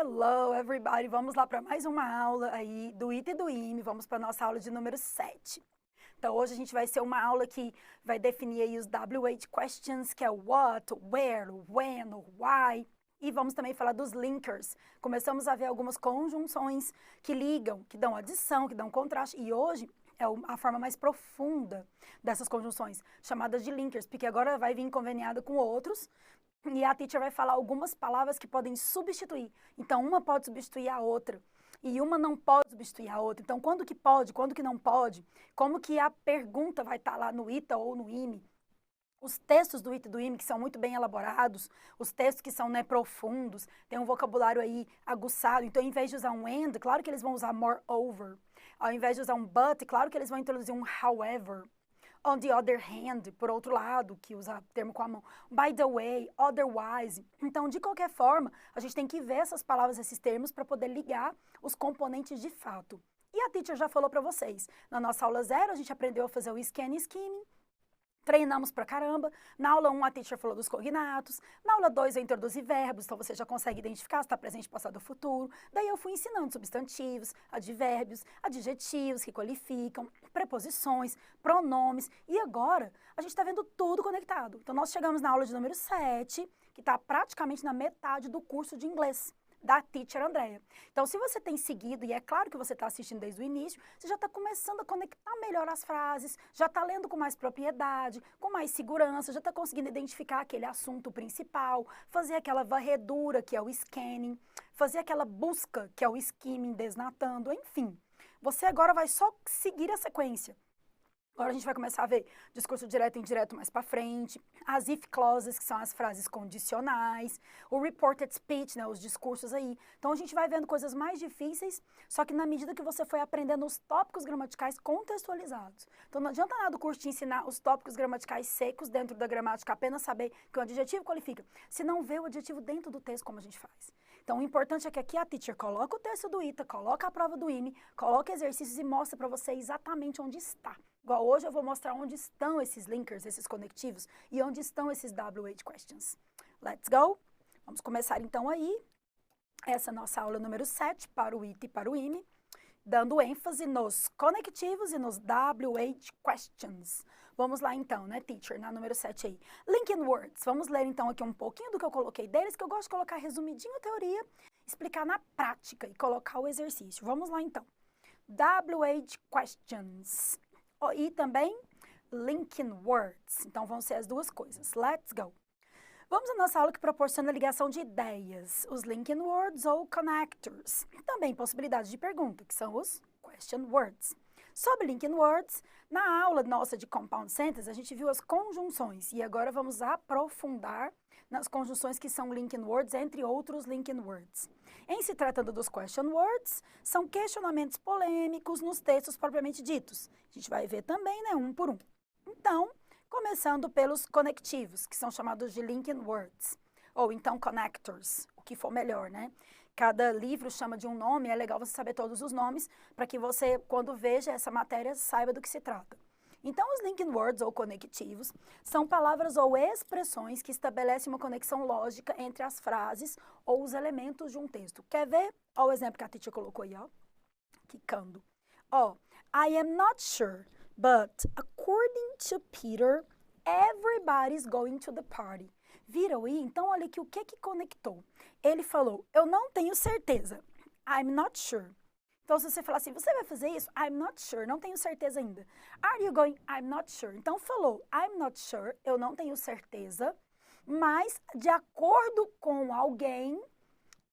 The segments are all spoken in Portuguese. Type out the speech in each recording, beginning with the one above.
Hello, everybody! Vamos lá para mais uma aula aí do IT e do IME. Vamos para a nossa aula de número 7. Então, hoje a gente vai ser uma aula que vai definir aí os WH questions, que é o what, where, when, why. E vamos também falar dos linkers. Começamos a ver algumas conjunções que ligam, que dão adição, que dão contraste. E hoje é a forma mais profunda dessas conjunções, chamadas de linkers, porque agora vai vir conveniada com outros. E a teacher vai falar algumas palavras que podem substituir. Então, uma pode substituir a outra. E uma não pode substituir a outra. Então, quando que pode, quando que não pode, como que a pergunta vai estar lá no ITA ou no IME. Os textos do ITA e do IME, que são muito bem elaborados, os textos que são profundos, tem um vocabulário aí aguçado. Então, em vez de usar um and, claro que eles vão usar moreover. Ao invés de usar um but, claro que eles vão introduzir um however. On the other hand, por outro lado, que usa termo com a mão. By the way, otherwise. Então, de qualquer forma, a gente tem que ver essas palavras, esses termos, para poder ligar os componentes de fato. E a teacher já falou para vocês. Na nossa aula 0, a gente aprendeu a fazer o scan e skimming. Treinamos pra caramba. Na aula 1, a teacher falou dos cognatos. Na aula 2, eu introduzi verbos, então você já consegue identificar se está presente, passado ou futuro. Daí eu fui ensinando substantivos, advérbios, adjetivos que qualificam, preposições, pronomes. E agora, a gente está vendo tudo conectado. Então, nós chegamos na aula de número 7, que está praticamente na metade do curso de inglês da teacher Andréia. Então, se você tem seguido, e é claro que você está assistindo desde o início, você já está começando a conectar melhor as frases, já está lendo com mais propriedade, com mais segurança, já está conseguindo identificar aquele assunto principal, fazer aquela varredura, que é o scanning, fazer aquela busca, que é o skimming, desnatando, enfim. Você agora vai só seguir a sequência. Agora a gente vai começar a ver discurso direto e indireto mais para frente, as if clauses, que são as frases condicionais, o reported speech, né, os discursos aí. Então a gente vai vendo coisas mais difíceis, só que na medida que você foi aprendendo os tópicos gramaticais contextualizados. Então não adianta nada o curso te ensinar os tópicos gramaticais secos dentro da gramática, apenas saber que o adjetivo qualifica, se não vê o adjetivo dentro do texto como a gente faz. Então o importante é que aqui a teacher coloca o texto do ITA, coloca a prova do IME, coloca exercícios e mostra para você exatamente onde está. Igual hoje eu vou mostrar onde estão esses linkers, esses conectivos, e onde estão esses WH questions. Let's go? Vamos começar então aí, essa nossa aula número 7 para o ITA e para o IME, dando ênfase nos conectivos e nos WH questions. Vamos lá então, né, teacher, na número 7 aí. Linking words. Vamos ler então aqui um pouquinho do que eu coloquei deles, que eu gosto de colocar resumidinho a teoria, explicar na prática e colocar o exercício. Vamos lá então. WH questions. E também linking words. Então, vão ser as duas coisas. Let's go. Vamos à nossa aula que proporciona a ligação de ideias, os linking words ou connectors. E também possibilidades de pergunta, que são os question words. Sobre linking words, na aula nossa de compound sentence, a gente viu as conjunções. E agora vamos aprofundar nas conjunções que são linking words, entre outros linking words. Em se tratando dos question words, são questionamentos polêmicos nos textos propriamente ditos. A gente vai ver também, né, um por um. Então, começando pelos conectivos, que são chamados de linking words, ou então connectors, o que for melhor, né? Cada livro chama de um nome, é legal você saber todos os nomes, para que você, quando veja essa matéria, saiba do que se trata. Então, os linking words, ou conectivos, são palavras ou expressões que estabelecem uma conexão lógica entre as frases ou os elementos de um texto. Quer ver? Olha o exemplo que a teacher colocou aí, ó. Quicando. Ó, I am not sure, but according to Peter, everybody's going to the party. Viram aí? Então, olha aqui o que conectou. Ele falou, eu não tenho certeza. I'm not sure. Então, se você falar assim, você vai fazer isso? I'm not sure, não tenho certeza ainda. Are you going? I'm not sure. Então, falou, I'm not sure, eu não tenho certeza, mas, de acordo com alguém,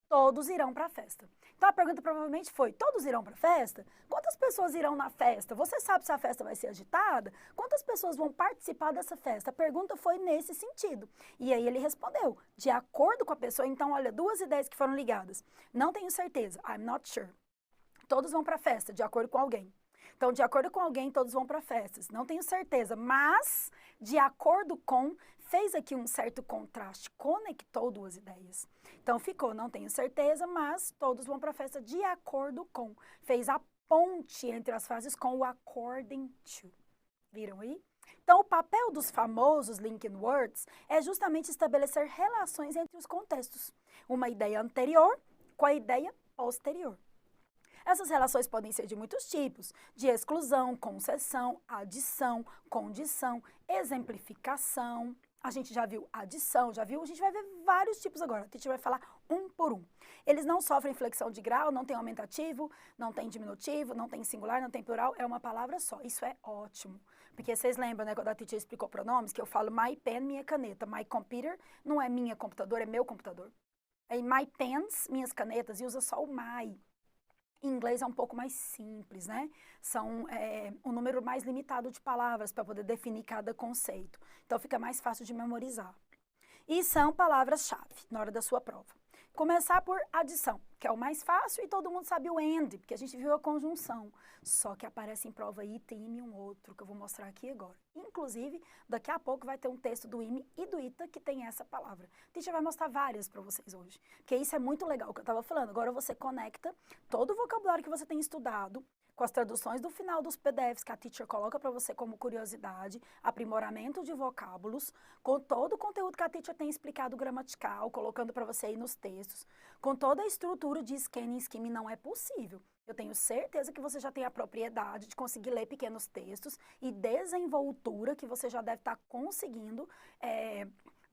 todos irão para a festa. Então, a pergunta provavelmente foi, todos irão para a festa? Quantas pessoas irão na festa? Você sabe se a festa vai ser agitada? Quantas pessoas vão participar dessa festa? A pergunta foi nesse sentido. E aí ele respondeu, de acordo com a pessoa. Então, olha, duas ideias que foram ligadas. Não tenho certeza, I'm not sure. Todos vão para a festa, de acordo com alguém. Então, de acordo com alguém, todos vão para festas. Não tenho certeza, mas, de acordo com, fez aqui um certo contraste, conectou duas ideias. Então, ficou, não tenho certeza, mas todos vão para a festa de acordo com. Fez a ponte entre as frases com o according to. Viram aí? Então, o papel dos famosos linking words é justamente estabelecer relações entre os contextos. Uma ideia anterior com a ideia posterior. Essas relações podem ser de muitos tipos, de exclusão, concessão, adição, condição, exemplificação. A gente já viu adição, já viu? A gente vai ver vários tipos agora. A gente vai falar um por um. Eles não sofrem flexão de grau, não tem aumentativo, não tem diminutivo, não tem singular, não tem plural, é uma palavra só. Isso é ótimo. Porque vocês lembram, né, quando a teacher explicou pronomes, que eu falo my pen, minha caneta. My computer não é minha computador, é meu computador. Aí my pens, minhas canetas, e usa só o my. Em inglês é um pouco mais simples, né? São um número mais limitado de palavras para poder definir cada conceito. Então, fica mais fácil de memorizar. E são palavras-chave na hora da sua prova. Começar por adição, que é o mais fácil e todo mundo sabe o and, porque a gente viu a conjunção. Só que aparece em prova ita, ime e um outro, que eu vou mostrar aqui agora. Inclusive, daqui a pouco vai ter um texto do ime e do ita que tem essa palavra. A gente vai mostrar várias para vocês hoje, porque isso é muito legal, o que eu estava falando. Agora você conecta todo o vocabulário que você tem estudado com as traduções do final dos PDFs que a teacher coloca para você como curiosidade, aprimoramento de vocábulos, com todo o conteúdo que a teacher tem explicado gramatical, colocando para você aí nos textos, com toda a estrutura de scanning scheme, não é possível. Eu tenho certeza que você já tem a propriedade de conseguir ler pequenos textos e desenvoltura que você já deve estar conseguindo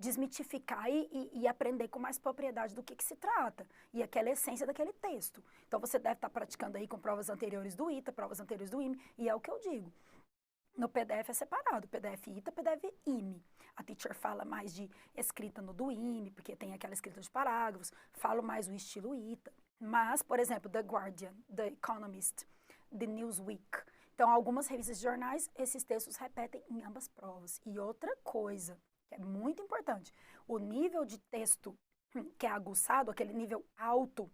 desmitificar e aprender com mais propriedade do que se trata, e aquela essência daquele texto. Então, você deve estar praticando aí com provas anteriores do ita, provas anteriores do ime, e é o que eu digo. No PDF é separado, PDF ita, PDF ime. A teacher fala mais de escrita no do ime, porque tem aquela escrita de parágrafos, falo mais o estilo ita. Mas, por exemplo, The Guardian, The Economist, The Newsweek. Então, algumas revistas de jornais, esses textos repetem em ambas provas. E outra coisa, que é muito importante, o nível de texto que é aguçado, aquele nível alto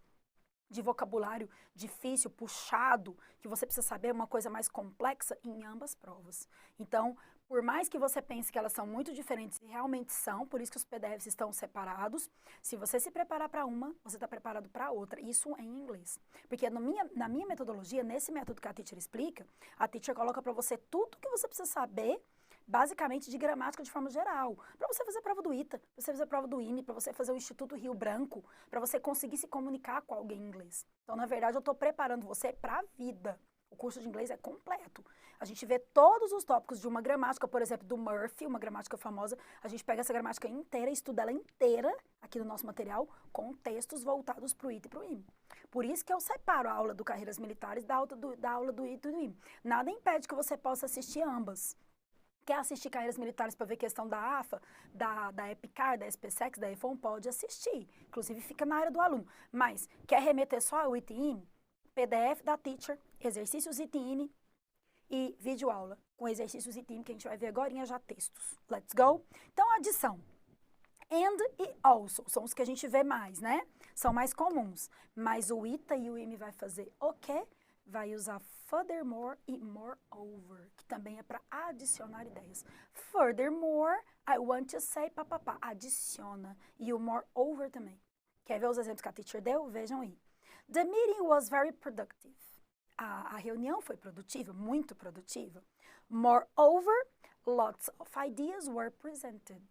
de vocabulário difícil, puxado, que você precisa saber uma coisa mais complexa em ambas provas. Então, por mais que você pense que elas são muito diferentes, e realmente são, por isso que os PDFs estão separados, se você se preparar para uma, você está preparado para outra, isso em inglês. Porque na minha metodologia, nesse método que a teacher explica, a teacher coloca para você tudo que você precisa saber, basicamente de gramática de forma geral, para você fazer a prova do ita, para você fazer a prova do ime, para você fazer o Instituto Rio Branco, para você conseguir se comunicar com alguém em inglês. Então, na verdade, eu estou preparando você para a vida. O curso de inglês é completo. A gente vê todos os tópicos de uma gramática, por exemplo, do Murphy, uma gramática famosa, a gente pega essa gramática inteira, estuda ela inteira aqui no nosso material, com textos voltados para o ita e para o ime. Por isso que eu separo a aula do Carreiras Militares da aula do ita e do ime. Nada impede que você possa assistir ambas. Quer assistir Carreiras Militares para ver questão da AFA, da EPICAR, da SPSEX, da EFON, pode assistir. Inclusive, fica na área do aluno. Mas, quer remeter só ao ita e ime? PDF da teacher, exercícios ita e ime e videoaula com exercícios ita e ime, que a gente vai ver agora já textos. Let's go? Então, adição. And e also são os que a gente vê mais, né? São mais comuns. Mas o ita e o ime vai fazer o quê? Vai usar furthermore e moreover, que também é para adicionar ideias. Furthermore, I want to say papapá, adiciona. E o moreover também. Quer ver os exemplos que a teacher deu? Vejam aí. The meeting was very productive. A reunião foi produtiva, muito produtiva. Moreover, lots of ideas were presented.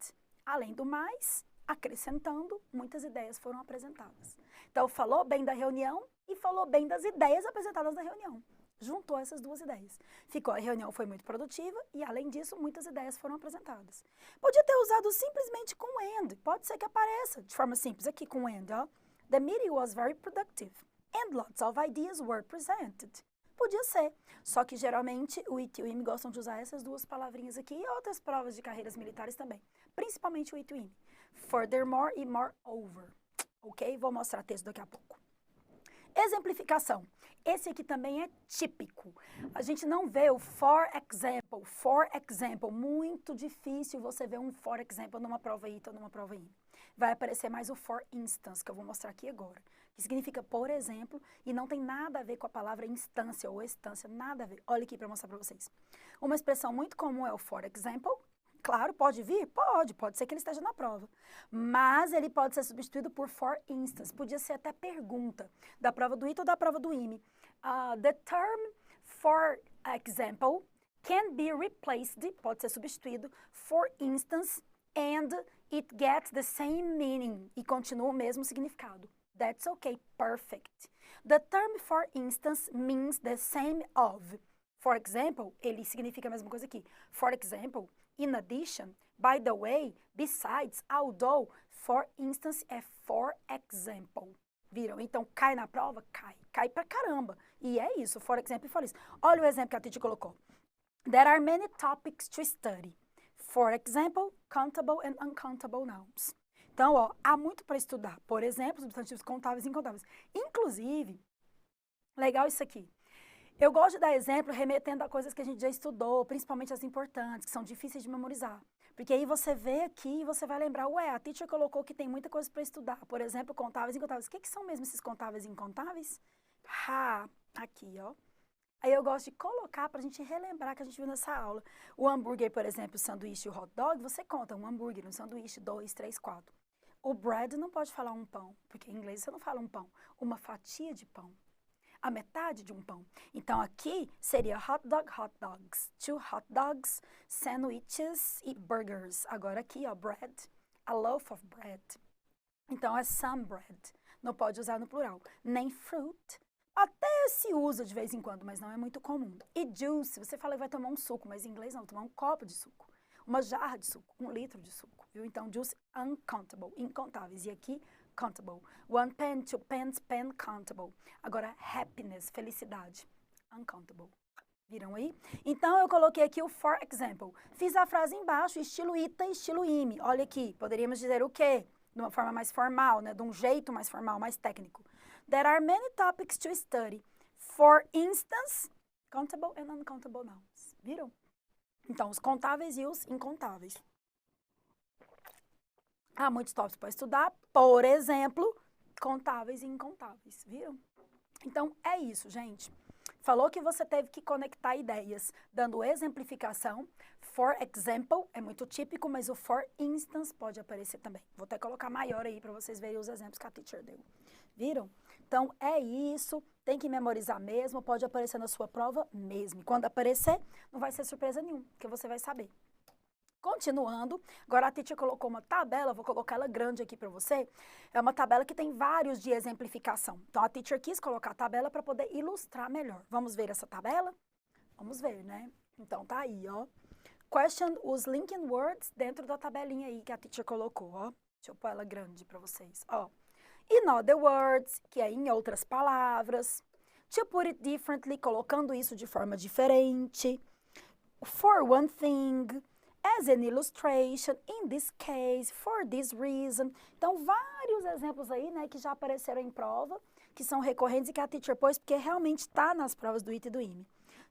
Além do mais, acrescentando, muitas ideias foram apresentadas. Então, falou bem da reunião e falou bem das ideias apresentadas na reunião. Juntou essas duas ideias. A reunião foi muito produtiva e, além disso, muitas ideias foram apresentadas. Podia ter usado simplesmente com and. Pode ser que apareça de forma simples aqui com and. Ó. The meeting was very productive and lots of ideas were presented. Podia ser. Só que, geralmente, o ita e o ime gostam de usar essas duas palavrinhas aqui e outras provas de carreiras militares também. Principalmente o ita e o ime. Furthermore e moreover. Ok? Vou mostrar texto daqui a pouco. Exemplificação. Esse aqui também é típico. A gente não vê o for example. For example. Muito difícil você ver um for example numa prova ita ou numa prova ime. Vai aparecer mais o for instance, que eu vou mostrar aqui agora. Que significa, por exemplo, e não tem nada a ver com a palavra instância ou estância, nada a ver. Olha aqui para mostrar para vocês. Uma expressão muito comum é o for example. Claro, pode vir? Pode ser que ele esteja na prova. Mas ele pode ser substituído por for instance. Podia ser até pergunta da prova do ita ou da prova do ime. The term for example can be replaced, pode ser substituído, for instance, and it gets the same meaning. E continua o mesmo significado. That's okay, perfect. The term for instance means the same of. For example, ele significa a mesma coisa aqui. For example, in addition, by the way, besides, although, for instance é for example. Viram? Então, cai na prova? Cai. Cai pra caramba. E é isso, for example e for isso. Olha o exemplo que a Titi colocou. There are many topics to study. For example, countable and uncountable nouns. Então, ó, há muito para estudar. Por exemplo, substantivos contáveis e incontáveis. Inclusive, legal isso aqui. Eu gosto de dar exemplo remetendo a coisas que a gente já estudou, principalmente as importantes, que são difíceis de memorizar. Porque aí você vê aqui e você vai lembrar, ué, a teacher colocou que tem muita coisa para estudar. Por exemplo, contáveis e incontáveis. O que são mesmo esses contáveis e incontáveis? Aqui, ó. Aí eu gosto de colocar para a gente relembrar que a gente viu nessa aula. O hambúrguer, por exemplo, o sanduíche e o hot dog, você conta um hambúrguer, um sanduíche, 2, 3, 4. O bread não pode falar um pão, porque em inglês você não fala um pão. Uma fatia de pão. A metade de um pão. Então, aqui seria hot dogs. 2 hot dogs, sandwiches e burgers. Agora aqui, ó, bread. A loaf of bread. Então, é some bread. Não pode usar no plural. Nem fruit. Até se usa de vez em quando, mas não é muito comum. E juice, você fala que vai tomar um suco, mas em inglês não, tomar um copo de suco. Uma jarra de suco, 1 litro de suco, viu? Então, juice, uncountable, incontáveis. E aqui, countable. 1 pen, 2 pens, pen, countable. Agora, happiness, felicidade, uncountable. Viram aí? Então, eu coloquei aqui o for example. Fiz a frase embaixo, estilo ita, estilo ime. Olha aqui, poderíamos dizer o quê? De uma forma mais formal, né? De um jeito mais formal, mais técnico. There are many topics to study. For instance, countable and uncountable nouns. Viram? Então, os contáveis e os incontáveis. Há muitos tópicos para estudar, por exemplo, contáveis e incontáveis, viram? Então, é isso, gente. Falou que você teve que conectar ideias, dando exemplificação. For example, é muito típico, mas o for instance pode aparecer também. Vou até colocar maior aí para vocês verem os exemplos que a teacher deu. Viram? Então, é isso. Tem que memorizar mesmo, pode aparecer na sua prova mesmo. E quando aparecer, não vai ser surpresa nenhuma, porque você vai saber. Continuando, agora a teacher colocou uma tabela, vou colocar ela grande aqui para você. É uma tabela que tem vários de exemplificação. Então, a teacher quis colocar a tabela para poder ilustrar melhor. Vamos ver essa tabela? Vamos ver, né? Então, tá aí, ó. Question os linking words dentro da tabelinha aí que a teacher colocou, ó. Deixa eu pôr ela grande para vocês, ó. In other words, que é em outras palavras. To put it differently, colocando isso de forma diferente. For one thing. As an illustration, in this case, for this reason. Então, vários exemplos aí, né, que já apareceram em prova, que são recorrentes e que a teacher pôs, porque realmente está nas provas do IT e do IME.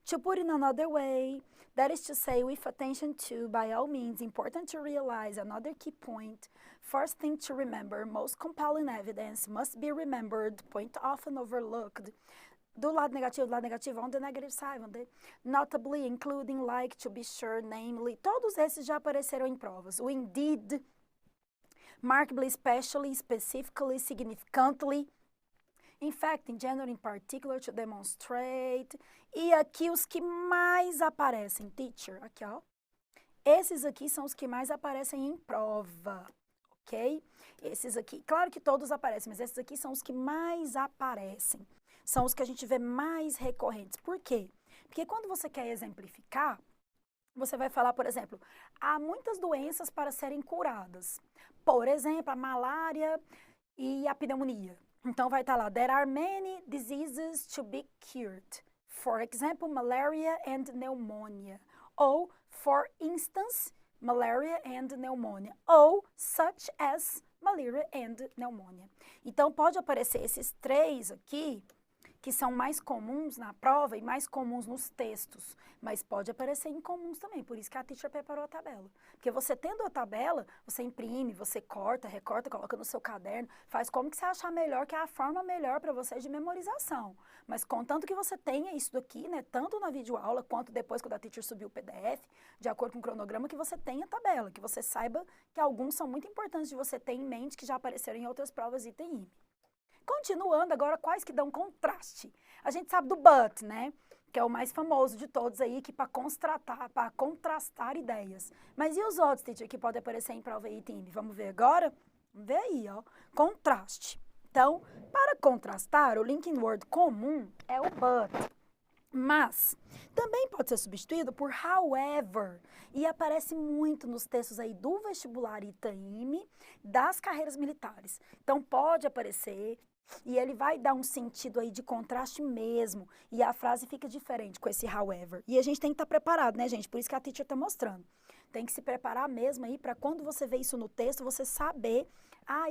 To put in another way, that is to say, with attention to, by all means, important to realize another key point. First thing to remember, most compelling evidence must be remembered, point often overlooked. Do lado negativo, on the negative side, on the notably, including, like, to be sure, namely. Todos esses já apareceram em provas. O indeed, markedly, especially, specifically, significantly. In fact, in general, in particular, to demonstrate. E aqui os que mais aparecem, teacher, aqui, ó. Esses aqui são os que mais aparecem em prova, ok? Esses aqui, claro que todos aparecem, mas esses aqui são os que mais aparecem. São os que a gente vê mais recorrentes. Por quê? Porque quando você quer exemplificar, você vai falar, por exemplo, há muitas doenças para serem curadas. Por exemplo, a malária e a pneumonia. Então, vai estar lá, there are many diseases to be cured. For example, malaria and pneumonia. Ou, for instance, malaria and pneumonia. Ou, such as malaria and pneumonia. Então, pode aparecer esses três aqui, que são mais comuns na prova e mais comuns nos textos, mas pode aparecer incomuns também, por isso que a teacher preparou a tabela. Porque você tendo a tabela, você imprime, você corta, recorta, coloca no seu caderno, faz como que você achar melhor, que é a forma melhor para você de memorização. Mas contanto que você tenha isso daqui, né, tanto na videoaula quanto depois quando a teacher subir o PDF, de acordo com o cronograma, que você tenha a tabela, que você saiba que alguns são muito importantes de você ter em mente, que já apareceram em outras provas e tem. Continuando, agora, quais que dão contraste? A gente sabe do but, né? Que é o mais famoso de todos aí, que para contrastar ideias. Mas e os outros, teacher, que podem aparecer em prova e time? Vamos ver agora? Vamos ver aí, ó. Contraste. Então, para contrastar, o linking word comum é o but. Mas também pode ser substituído por however, e aparece muito nos textos aí do vestibular ITA-IME, das carreiras militares. Então pode aparecer e ele vai dar um sentido aí de contraste mesmo, e a frase fica diferente com esse however. E a gente tem que estar preparado, né, gente? Por isso que a teacher está mostrando. Tem que se preparar mesmo aí para quando você vê isso no texto, você saber,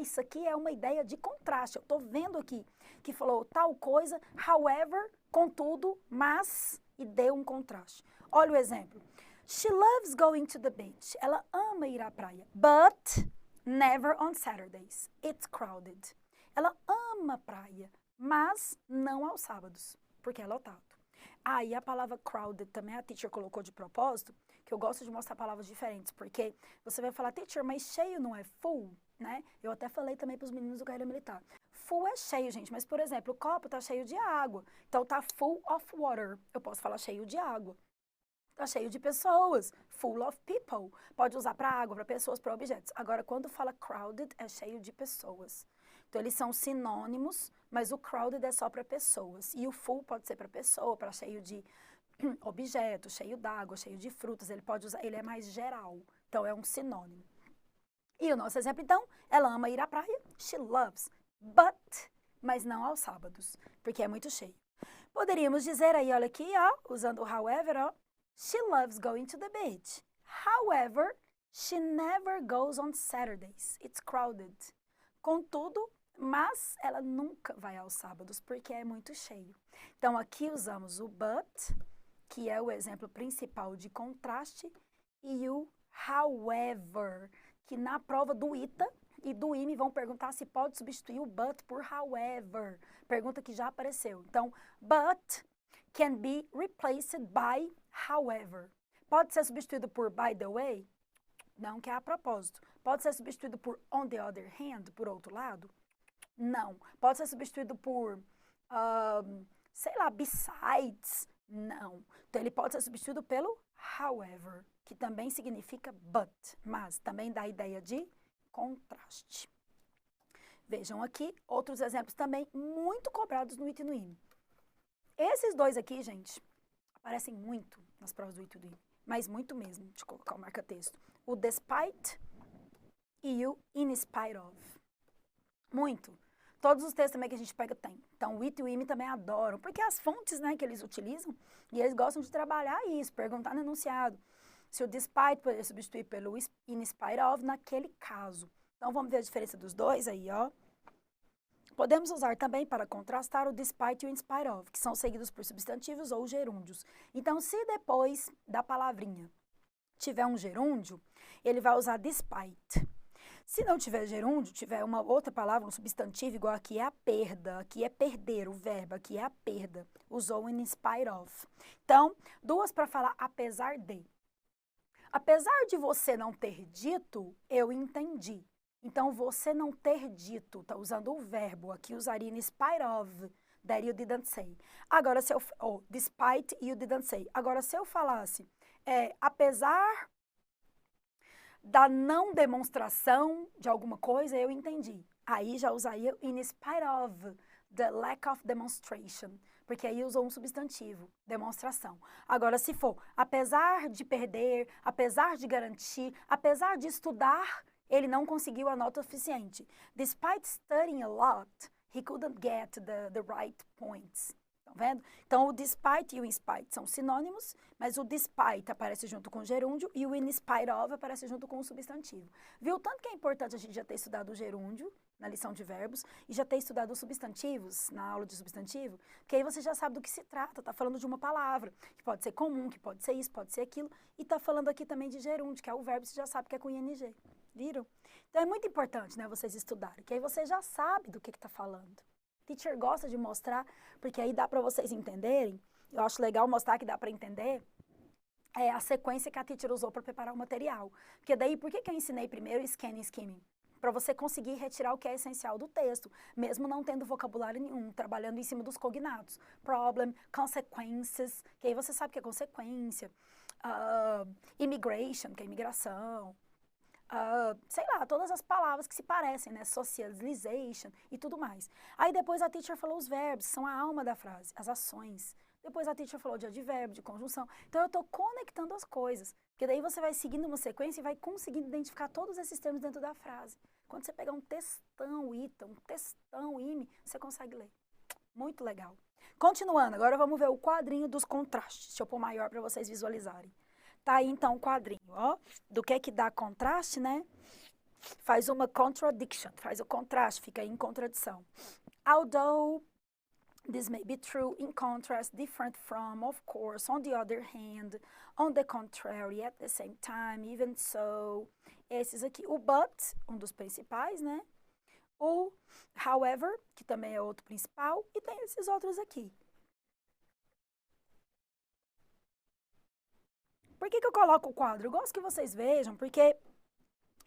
isso aqui é uma ideia de contraste. Eu estou vendo aqui que falou tal coisa, however, contudo, mas, e deu um contraste. Olha o exemplo. She loves going to the beach. Ela ama ir à praia. But never on Saturdays. It's crowded. Ela ama a praia, mas não aos sábados, porque é lotado. E a palavra crowded também a teacher colocou de propósito, que eu gosto de mostrar palavras diferentes, porque você vai falar, teacher, mas cheio não é full, né? Eu até falei também para os meninos do carreira militar. Full é cheio, gente, mas, por exemplo, o copo tá cheio de água, então tá full of water. Eu posso falar cheio de água. Tá cheio de pessoas, full of people. Pode usar para água, para pessoas, para objetos. Agora, quando fala crowded, é cheio de pessoas. Então, eles são sinônimos, mas o crowded é só para pessoas. E o full pode ser para pessoa, para cheio de objetos, cheio d'água, cheio de frutas. Ele pode usar, ele é mais geral. Então, é um sinônimo. E o nosso exemplo, então, ela ama ir à praia. She loves, but, mas não aos sábados, porque é muito cheio. Poderíamos dizer aí, olha aqui, ó, usando o however, ó. She loves going to the beach. However, she never goes on Saturdays. It's crowded. Contudo, mas ela nunca vai aos sábados porque é muito cheio. Então, aqui usamos o but, que é o exemplo principal de contraste, e o however, que na prova do ITA e do IME vão perguntar se pode substituir o but por however. Pergunta que já apareceu. Então, but can be replaced by however. Pode ser substituído por by the way? Não, que é a propósito. Pode ser substituído por on the other hand, por outro lado? Não. Pode ser substituído por, sei lá, besides? Não. Então, ele pode ser substituído pelo however, que também significa but, mas também dá a ideia de contraste. Vejam aqui outros exemplos também muito cobrados no ITA e no IME. Esses dois aqui, gente, aparecem muito nas provas do ITA e do IME, mas muito mesmo, de colocar o marca-texto. O despite e o in spite of. Muito. Todos os textos também que a gente pega tem. Então, o ITA e o IME também adoram, porque as fontes, né, que eles utilizam, e eles gostam de trabalhar isso, perguntar no enunciado. Se o despite poderia substituir pelo in spite of naquele caso. Então, vamos ver a diferença dos dois aí, ó. Podemos usar também para contrastar o despite e o in spite of, que são seguidos por substantivos ou gerúndios. Então, se depois da palavrinha tiver um gerúndio, ele vai usar despite. Se não tiver gerúndio, tiver uma outra palavra, um substantivo, igual aqui é a perda, aqui é perder, o verbo, aqui é a perda. Usou in spite of. Então, duas para falar apesar de. Apesar de você não ter dito, eu entendi. Então, você não ter dito, tá usando o verbo, aqui usaria in spite of, that you didn't say. Agora, se eu, despite you didn't say. Agora, se eu falasse, apesar da não demonstração de alguma coisa, eu entendi. Aí já usaria in spite of the lack of demonstration, porque aí usou um substantivo, demonstração. Agora, se for, apesar de perder, apesar de garantir, apesar de estudar, ele não conseguiu a nota suficiente. Despite studying a lot, he couldn't get the right points. Estão vendo? Então, o despite e o in spite são sinônimos, mas o despite aparece junto com o gerúndio e o in spite of aparece junto com o substantivo. Viu tanto que é importante a gente já ter estudado o gerúndio na lição de verbos e já ter estudado os substantivos na aula de substantivo, porque aí você já sabe do que se trata, está falando de uma palavra, que pode ser comum, que pode ser isso, pode ser aquilo, e está falando aqui também de gerúndio, que é o verbo, você já sabe que é com ing. Viram? Então, é muito importante, né, vocês estudarem, que aí você já sabe do que está falando. Teacher gosta de mostrar, porque aí dá para vocês entenderem, eu acho legal mostrar que dá para entender a sequência que a teacher usou para preparar o material. Porque daí, por que eu ensinei primeiro scanning e skimming? Para você conseguir retirar o que é essencial do texto, mesmo não tendo vocabulário nenhum, trabalhando em cima dos cognatos. Problem, consequences, que aí você sabe que é consequência. Immigration, que é imigração. sei lá, todas as palavras que se parecem, né? Socialization e tudo mais. Aí depois a teacher falou os verbos, que são a alma da frase, as ações. Depois a teacher falou de advérbio, de conjunção. Então eu estou conectando as coisas, porque daí você vai seguindo uma sequência e vai conseguindo identificar todos esses termos dentro da frase. Quando você pegar um textão ita, um textão ime, você consegue ler. Muito legal. Continuando, agora vamos ver o quadrinho dos contrastes. Deixa eu pôr maior para vocês visualizarem. Tá aí então o quadrinho, ó, do que dá contraste, né? Faz uma contradiction, faz o contraste, fica aí em contradição. Although this may be true, in contrast, different from, of course, on the other hand, on the contrary, at the same time, even so. Esses aqui, o but, um dos principais, né? O however, que também é outro principal, e tem esses outros aqui. Por que eu coloco o quadro? Eu gosto que vocês vejam, porque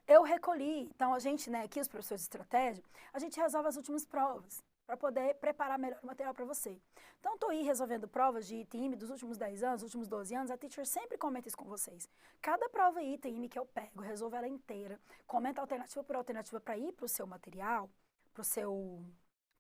eu recolhi. Então, a gente, né, aqui os professores de estratégia, a gente resolve as últimas provas para poder preparar melhor o material para você. Então, estou aí resolvendo provas de ITM dos últimos 10 anos, dos últimos 12 anos, a teacher sempre comenta isso com vocês. Cada prova ITM que eu pego, resolvo ela inteira, comenta alternativa por alternativa para ir para o seu material, para o seu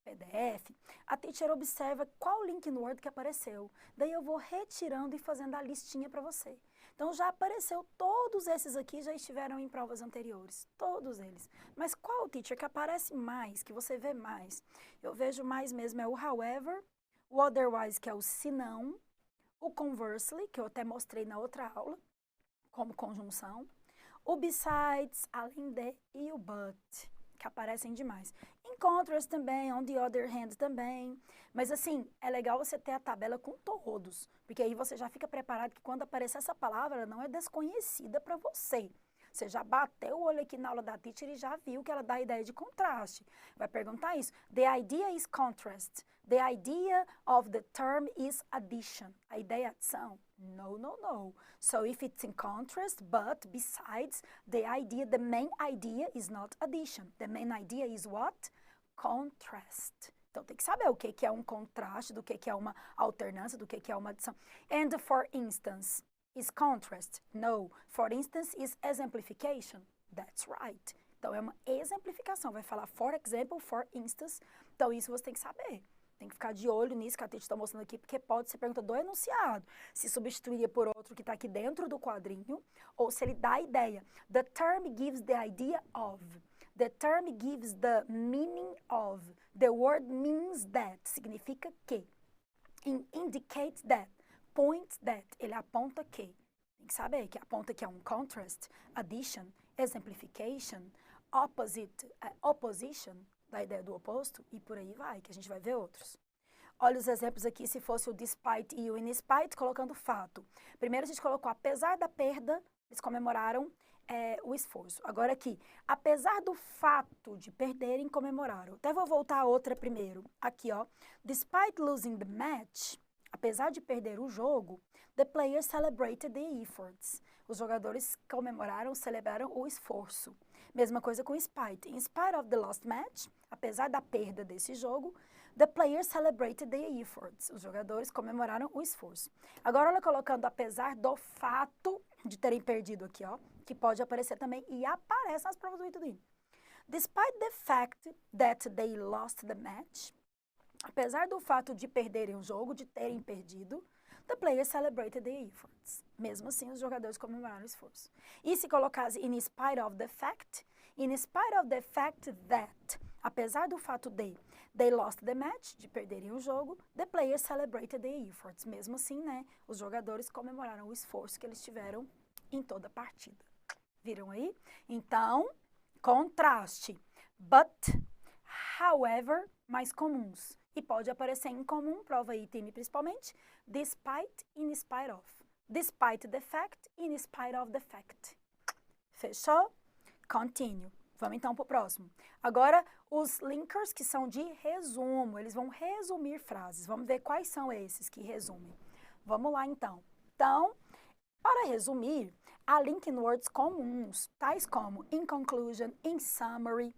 PDF, a teacher observa qual link no Word que apareceu. Daí eu vou retirando e fazendo a listinha para você. Então, já apareceu, todos esses aqui já estiveram em provas anteriores, todos eles. Mas qual, teacher, que aparece mais, que você vê mais? Eu vejo mais mesmo é o however, o otherwise, que é o se não, o conversely, que eu até mostrei na outra aula, como conjunção, o besides, além de, e o but, que aparecem demais. In contrast também, on the other hand também. Mas assim, é legal você ter a tabela com todos, porque aí você já fica preparado que quando aparecer essa palavra, ela não é desconhecida para você. Você já bateu o olho aqui na aula da teacher e já viu que ela dá a ideia de contraste. Vai perguntar isso. The idea is contrast. The idea of the term is addition. A ideia é adição? No, no, no. So if it's in contrast, but besides, the main idea is not addition. The main idea is what? Contrast. Então, tem que saber o que é um contraste, do que é uma alternância, do que é uma adição. And for instance, is contrast? No. For instance, is exemplification? That's right. Então, é uma exemplificação. Vai falar for example, for instance. Então, isso você tem que saber. Tem que ficar de olho nisso que a Titi está mostrando aqui, porque pode ser pergunta do enunciado. Se substituiria por outro que está aqui dentro do quadrinho, ou se ele dá a ideia. The term gives the idea of. The term gives the meaning of. The word means that. Significa que. Indicate that. Point that. Ele aponta que. Tem que saber que aponta que é um contrast, addition, exemplification, opposite, opposition, da ideia do oposto, e por aí vai, que a gente vai ver outros. Olha os exemplos aqui, se fosse o despite e o in spite, colocando fato. Primeiro a gente colocou, apesar da perda, eles comemoraram o esforço. Agora aqui, apesar do fato de perderem, comemoraram. Até vou voltar a outra primeiro. Aqui, ó. Despite losing the match, apesar de perder o jogo, the players celebrated the efforts. Os jogadores comemoraram, celebraram o esforço. Mesma coisa com spite. In spite of the lost match, apesar da perda desse jogo, the players celebrated the efforts. Os jogadores comemoraram o esforço. Agora, olha colocando apesar do fato de terem perdido aqui, ó, que pode aparecer também e aparece nas provas do ITDI. Despite the fact that they lost the match, apesar do fato de perderem o jogo, de terem perdido, the players celebrated the efforts. Mesmo assim, os jogadores comemoraram o esforço. E se colocasse in spite of the fact that, apesar do fato de they lost the match, de perderem o jogo, the players celebrated the efforts. Mesmo assim, né, os jogadores comemoraram o esforço que eles tiveram em toda a partida. Viram aí? Então, contraste. But, however, mais comuns. E pode aparecer em comum, prova item principalmente, despite, in spite of. Despite the fact, in spite of the fact. Fechou? Continue. Vamos então para o próximo. Agora, os linkers que são de resumo, eles vão resumir frases. Vamos ver quais são esses que resumem. Vamos lá então. Então, para resumir, há link words comuns, tais como in conclusion, in summary,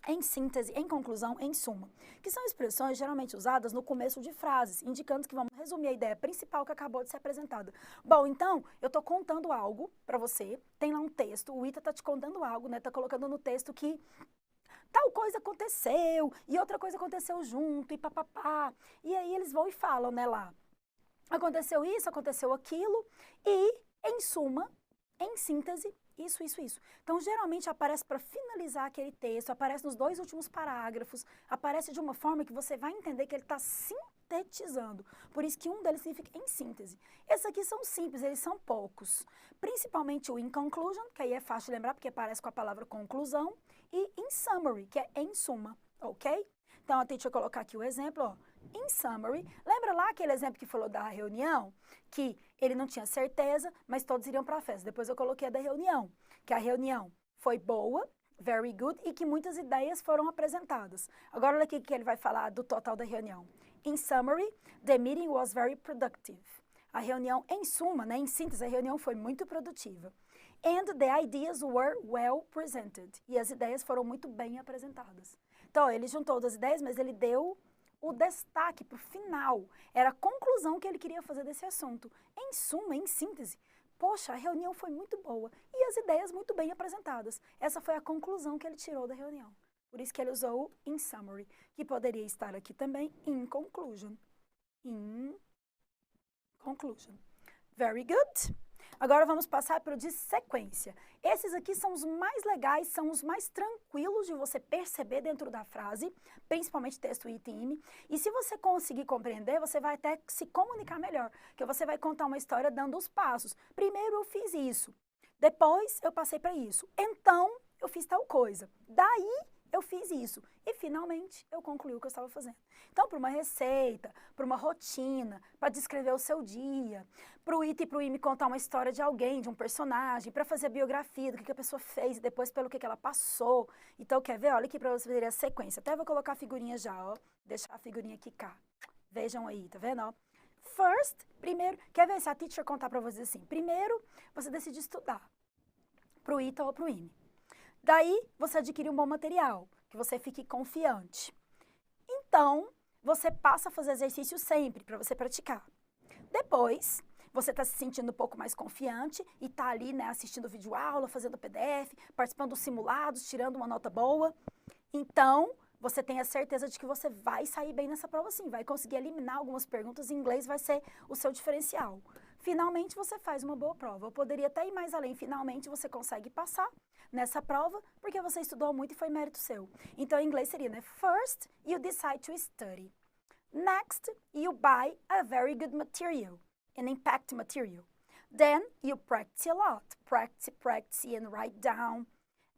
em síntese, em conclusão, em suma, que são expressões geralmente usadas no começo de frases, indicando que vamos resumir a ideia principal que acabou de ser apresentada. Bom, então, eu estou contando algo para você, tem lá um texto, o Ita está te contando algo, né? Está colocando no texto que tal coisa aconteceu, e outra coisa aconteceu junto, e papapá. E aí eles vão e falam, né, lá, aconteceu isso, aconteceu aquilo, e, em suma, em síntese, isso. Então, geralmente aparece para finalizar aquele texto, aparece nos 2 últimos parágrafos, aparece de uma forma que você vai entender que ele está sintetizando. Por isso que um deles significa em síntese. Esses aqui são simples, eles são poucos. Principalmente o in conclusion, que aí é fácil de lembrar porque aparece com a palavra conclusão, e in summary, que é em suma, ok? Então, a gente vai colocar aqui o exemplo, ó. In summary, lembra lá aquele exemplo que falou da reunião? Que ele não tinha certeza, mas todos iriam para a festa. Depois eu coloquei a da reunião, que a reunião foi boa, very good, e que muitas ideias foram apresentadas. Agora olha aqui que ele vai falar do total da reunião. In summary, the meeting was very productive. A reunião, em suma, né, em síntese, a reunião foi muito produtiva. And the ideas were well presented. E as ideias foram muito bem apresentadas. Então, ele juntou das ideias, mas ele deu o destaque para o final. Era a conclusão que ele queria fazer desse assunto. Em suma, em síntese, poxa, a reunião foi muito boa e as ideias muito bem apresentadas. Essa foi a conclusão que ele tirou da reunião. Por isso que ele usou in summary, que poderia estar aqui também in conclusion. In conclusion. Very good. Agora vamos passar para o de sequência. Esses aqui são os mais legais, são os mais tranquilos de você perceber dentro da frase, principalmente texto it e IME. E se você conseguir compreender, você vai até se comunicar melhor, porque você vai contar uma história dando os passos. Primeiro eu fiz isso, depois eu passei para isso, então eu fiz tal coisa, daí eu fiz isso e finalmente eu concluí o que eu estava fazendo. Então, para uma receita, para uma rotina, para descrever o seu dia, para o IT e para o IME contar uma história de alguém, de um personagem, para fazer a biografia do que a pessoa fez e depois pelo que ela passou. Então, quer ver? Olha aqui para você ver a sequência. Até vou colocar a figurinha já, ó. Deixar a figurinha aqui cá. Vejam aí, tá vendo? Ó. First, primeiro, quer ver se a teacher contar para vocês assim? Primeiro, você decide estudar para o ITA ou para o IME. Daí, você adquire um bom material, que você fique confiante. Então, você passa a fazer exercício sempre, para você praticar. Depois, você está se sentindo um pouco mais confiante e está ali, né, assistindo vídeo aula, fazendo PDF, participando dos simulados, tirando uma nota boa. Então, você tem a certeza de que você vai sair bem nessa prova sim, vai conseguir eliminar algumas perguntas em inglês, vai ser o seu diferencial. Finalmente, você faz uma boa prova. Eu poderia até ir mais além. Finalmente, você consegue passar nessa prova, porque você estudou muito e foi mérito seu. Então, em inglês seria, né? First, you decide to study. Next, you buy a very good material, an impact material. Then, you practice a lot. Practice, and write down.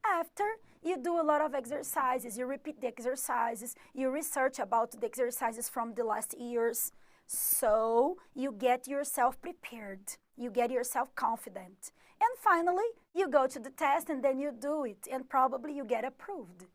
After, you do a lot of exercises. You repeat the exercises. You research about the exercises from the last years. So, you get yourself prepared. You get yourself confident. And finally, you go to the test and then you do it. And probably you get approved.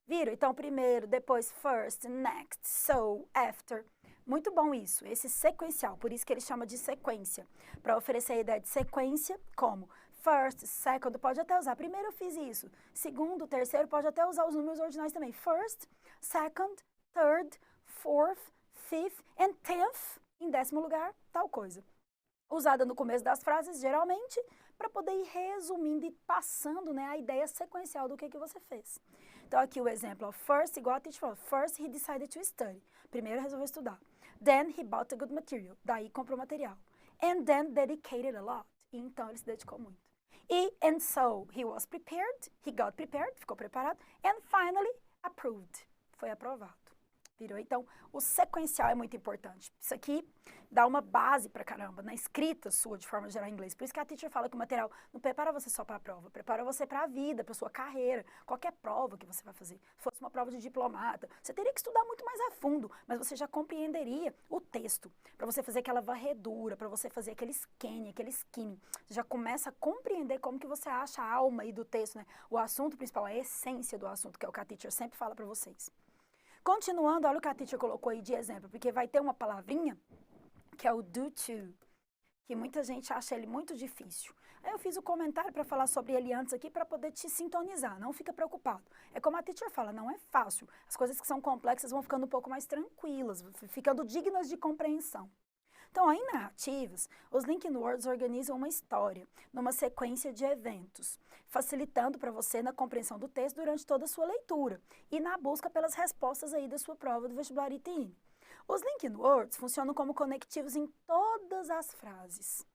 Viram? Então, primeiro, depois first, next, so, after. Muito bom isso, esse sequencial. Por isso que ele chama de sequência. Para oferecer a ideia de sequência, como first, second, pode até usar. Primeiro eu fiz isso. Segundo, terceiro, pode até usar os números ordinais também. First, second, third, fourth, fifth and tenth, em 10º lugar, tal coisa. Usada no começo das frases, geralmente, para poder ir resumindo e passando, né, a ideia sequencial do que você fez. Então, aqui o exemplo, ó, first, igual a teacher falou, first he decided to study. Primeiro resolveu estudar. Then he bought a good material. Daí comprou material. And then dedicated a lot. E então ele se dedicou muito. E, and so, he was prepared, he got prepared, ficou preparado. And finally, approved. Foi aprovado. Virou? Então, o sequencial é muito importante. Isso aqui dá uma base pra caramba, na escrita sua, de forma geral, em inglês. Por isso que a teacher fala que o material não prepara você só para a prova, prepara você para a vida, para sua carreira, qualquer prova que você vai fazer. Se fosse uma prova de diplomata, você teria que estudar muito mais a fundo, mas você já compreenderia o texto, para você fazer aquela varredura, para você fazer aquele scanning, aquele skimming. Você já começa a compreender como que você acha a alma aí do texto, né? O assunto principal, a essência do assunto, que é o que a teacher sempre fala para vocês. Continuando, olha o que a teacher colocou aí de exemplo, porque vai ter uma palavrinha, que é o do to, que muita gente acha ele muito difícil. Aí eu fiz o comentário para falar sobre ele antes aqui para poder te sintonizar, não fica preocupado. É como a teacher fala, não é fácil. As coisas que são complexas vão ficando um pouco mais tranquilas, ficando dignas de compreensão. Então, ó, em narrativas, os Linking Words organizam uma história numa sequência de eventos, facilitando para você na compreensão do texto durante toda a sua leitura e na busca pelas respostas aí da sua prova do vestibular ITM. Os Linking Words funcionam como conectivos em todas as frases.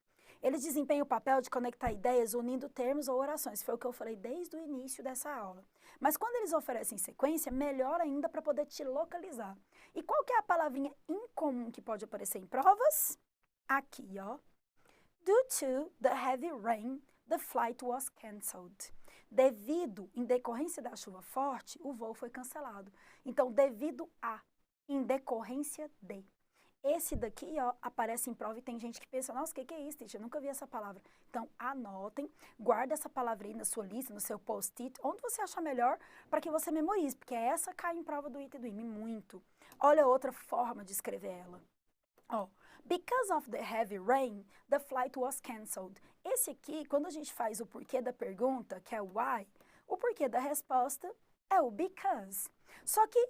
Eles desempenham o papel de conectar ideias unindo termos ou orações, foi o que eu falei desde o início dessa aula. Mas quando eles oferecem sequência, melhor ainda para poder te localizar. E qual que é a palavrinha incomum que pode aparecer em provas? Aqui, ó. Due to the heavy rain, the flight was cancelled. Devido, em decorrência da chuva forte, o voo foi cancelado. Então, devido a, em decorrência de. Esse daqui, ó, aparece em prova e tem gente que pensa, nossa, o que é isso, teacher? Eu nunca vi essa palavra. Então, anotem, guarda essa palavra aí na sua lista, no seu post-it, onde você achar melhor para que você memorize, porque essa cai em prova do IT e do IME muito. Olha outra forma de escrever ela. Ó, because of the heavy rain, the flight was cancelled. Esse aqui, quando a gente faz o porquê da pergunta, que é o why, o porquê da resposta é o because. Só que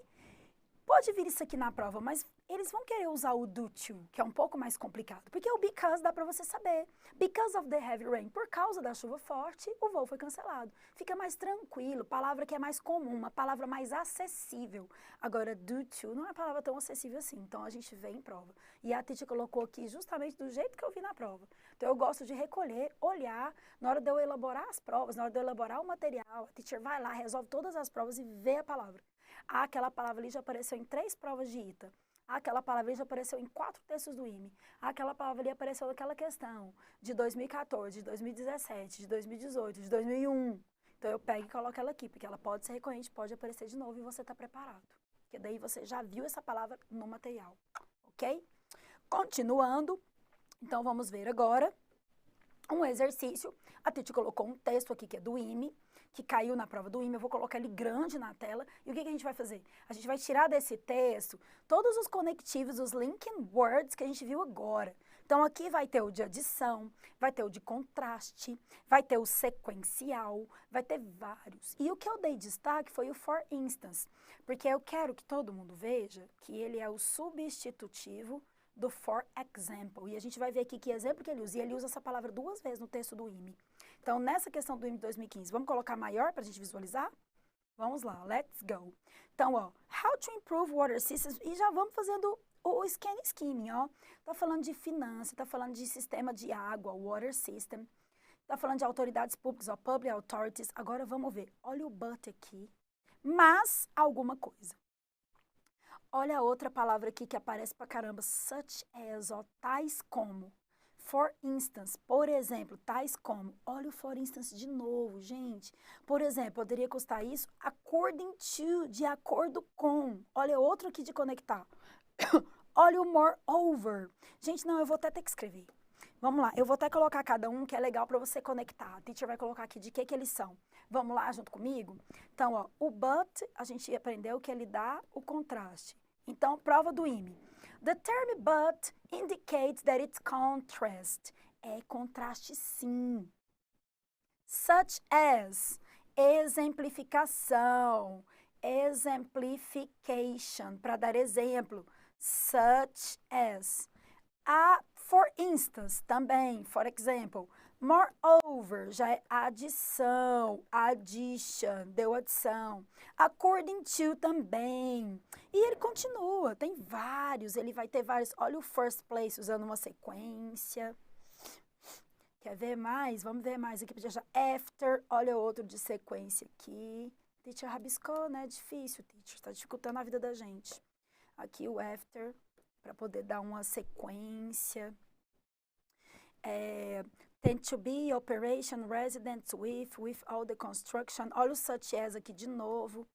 pode vir isso aqui na prova, mas eles vão querer usar o due to, que é um pouco mais complicado, porque o because dá para você saber. Because of the heavy rain, por causa da chuva forte, o voo foi cancelado. Fica mais tranquilo, palavra que é mais comum, uma palavra mais acessível. Agora, due to não é uma palavra tão acessível assim, então a gente vê em prova. E a teacher colocou aqui justamente do jeito que eu vi na prova. Então eu gosto de recolher, olhar, na hora de eu elaborar as provas, na hora de eu elaborar o material, a teacher vai lá, resolve todas as provas e vê a palavra. Ah, aquela palavra ali já apareceu em 3 provas de ITA. Ah, aquela palavra ali já apareceu em 4 textos do IME. Ah, aquela palavra ali apareceu naquela questão de 2014, de 2017, de 2018, de 2001. Então, eu pego e coloco ela aqui, porque ela pode ser recorrente, pode aparecer de novo e você está preparado. Porque daí você já viu essa palavra no material, ok? Continuando, então vamos ver agora um exercício. A Titi colocou um texto aqui que é do IME, que caiu na prova do IME, eu vou colocar ele grande na tela. E o que a gente vai fazer? A gente vai tirar desse texto todos os conectivos, os linking words que a gente viu agora. Então, aqui vai ter o de adição, vai ter o de contraste, vai ter o sequencial, vai ter vários. E o que eu dei destaque foi o for instance, porque eu quero que todo mundo veja que ele é o substitutivo do for example. E a gente vai ver aqui que exemplo que ele usa. E ele usa essa palavra 2 vezes no texto do IME. Então, nessa questão do IME 2015, vamos colocar maior para a gente visualizar? Vamos lá, let's go. Então, ó, how to improve water systems. E já vamos fazendo o scan skimming, ó. Tá falando de finanças, tá falando de sistema de água, water system. Tá falando de autoridades públicas, ó, public authorities. Agora vamos ver. Olha o but aqui. Mas alguma coisa. Olha a outra palavra aqui que aparece pra caramba. Such as, ó, tais como. For instance, por exemplo, tais como. Olha o for instance de novo, gente. Por exemplo, poderia custar isso according to, de acordo com. Olha outro aqui de conectar. Olha o moreover. Gente, não, eu vou até ter que escrever. Vamos lá, eu vou até colocar cada um que é legal para você conectar. A teacher vai colocar aqui de que eles são. Vamos lá junto comigo? Então, ó, o but, a gente aprendeu que ele dá o contraste. Então, prova do IME. The term but indicates that it's contrast. É contraste, sim. Such as, exemplificação, exemplification, para dar exemplo. Such as. For instance, também, for example. Moreover, já é adição, addition, deu adição. According to também. E ele continua, tem vários, ele vai ter vários. Olha o first place usando uma sequência. Quer ver mais? Vamos ver mais aqui. Já after, olha outro de sequência aqui. Teacher rabiscou, né? Difícil, teacher, está dificultando a vida da gente. Aqui o after, para poder dar uma sequência. Tend to be operation residents with all the construction. Olha o such as aqui de novo,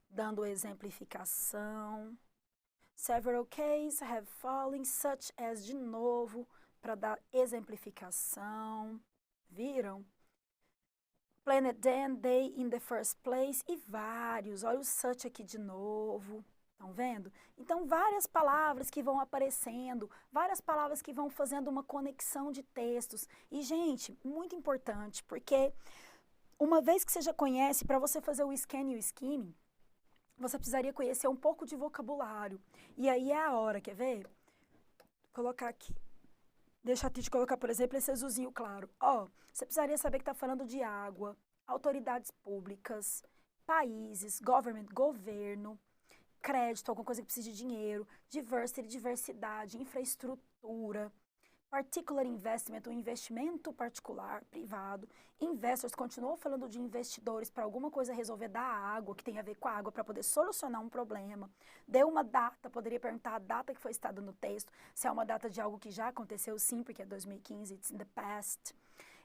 dando exemplificação. Several cases have fallen, such as de novo, para dar exemplificação. Viram? Planet then, they in the first place e vários. Olha o such aqui de novo. Estão vendo? Então, várias palavras que vão aparecendo, várias palavras que vão fazendo uma conexão de textos. E, gente, muito importante, porque uma vez que você já conhece, para você fazer o scan e o skimming, você precisaria conhecer um pouco de vocabulário. E aí é a hora, quer ver? Vou colocar aqui. Deixa a Titi colocar, por exemplo, esse azulzinho claro. Ó, você precisaria saber que está falando de água, autoridades públicas, países, government, governo, crédito, alguma coisa que precisa de dinheiro, diversity, diversidade, infraestrutura, particular investment, um investimento particular, privado, investors, continuou falando de investidores para alguma coisa resolver da água, que tem a ver com a água, para poder solucionar um problema. Deu uma data, poderia perguntar a data que foi citada no texto, se é uma data de algo que já aconteceu, sim, porque é 2015, it's in the past.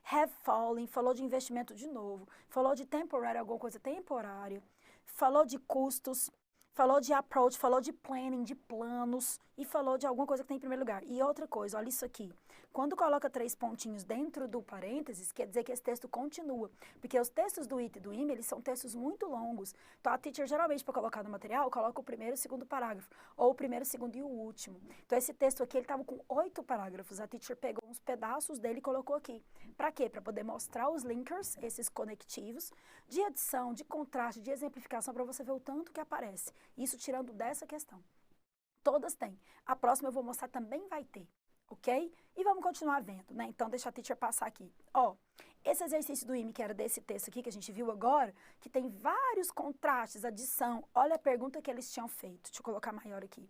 Have fallen, falou de investimento de novo, falou de temporary, alguma coisa temporária, falou de custos, falou de approach, falou de planning, de planos, e falou de alguma coisa que tem em primeiro lugar. E outra coisa, olha isso aqui. Quando coloca 3 pontinhos dentro do parênteses, quer dizer que esse texto continua. Porque os textos do IT e do IME, eles são textos muito longos. Então, a teacher, geralmente, para colocar no material, coloca o primeiro e o segundo parágrafo. Ou o primeiro, o segundo e o último. Então, esse texto aqui, ele estava com 8 parágrafos. A teacher pegou uns pedaços dele e colocou aqui. Para quê? Para poder mostrar os linkers, esses conectivos, de adição, de contraste, de exemplificação, para você ver o tanto que aparece. Isso tirando dessa questão. Todas têm. A próxima eu vou mostrar também vai ter, ok? E vamos continuar vendo, né? Então, deixa a teacher passar aqui. Ó, esse exercício do IME, que era desse texto aqui que a gente viu agora, que tem vários contrastes, adição. Olha a pergunta que eles tinham feito. Deixa eu colocar maior aqui.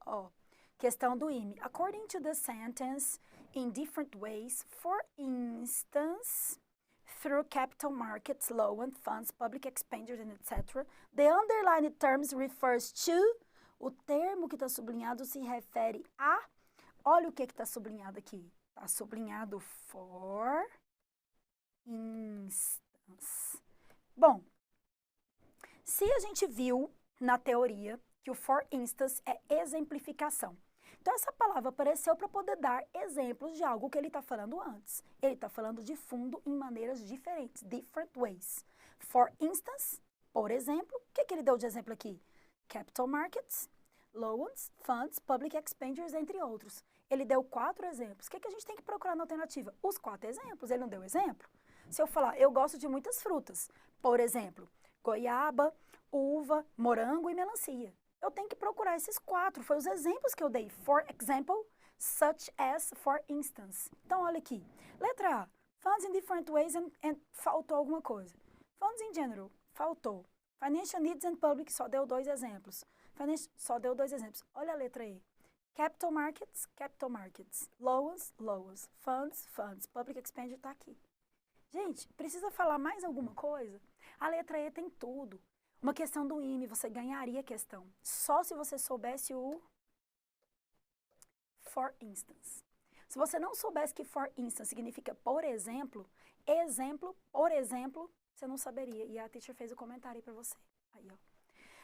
Ó, questão do IME. According to the sentence, in different ways, for instance, through capital markets, loan funds, public expenditures, and etc., the underlined terms refers to... O termo que está sublinhado se refere a... Olha o que está sublinhado aqui. Está sublinhado for instance. Bom, se a gente viu na teoria que o for instance é exemplificação. Então, essa palavra apareceu para poder dar exemplos de algo que ele está falando antes. Ele está falando de fundo em maneiras diferentes, different ways. For instance, por exemplo, o que ele deu de exemplo aqui? Capital markets, loans, funds, public expenditures, entre outros. Ele deu 4 exemplos. O que a gente tem que procurar na alternativa? Os 4 exemplos. Ele não deu exemplo? Se eu falar, eu gosto de muitas frutas, por exemplo, goiaba, uva, morango e melancia. Eu tenho que procurar esses 4. Foi os exemplos que eu dei. For example, such as, for instance. Então, olha aqui. Letra A. Funds in different ways and faltou alguma coisa. Funds in general. Faltou. Financial needs and public, só deu 2 exemplos. Só deu 2 exemplos. Olha a letra E. Capital markets, capital markets. Loans, loans. Funds, funds. Public expenditure está aqui. Gente, precisa falar mais alguma coisa? A letra E tem tudo. Uma questão do IME, você ganharia a questão. Só se você soubesse o for instance. Se você não soubesse que for instance significa por exemplo, por exemplo, você não saberia. E a teacher fez o comentário aí para você. Aí, ó.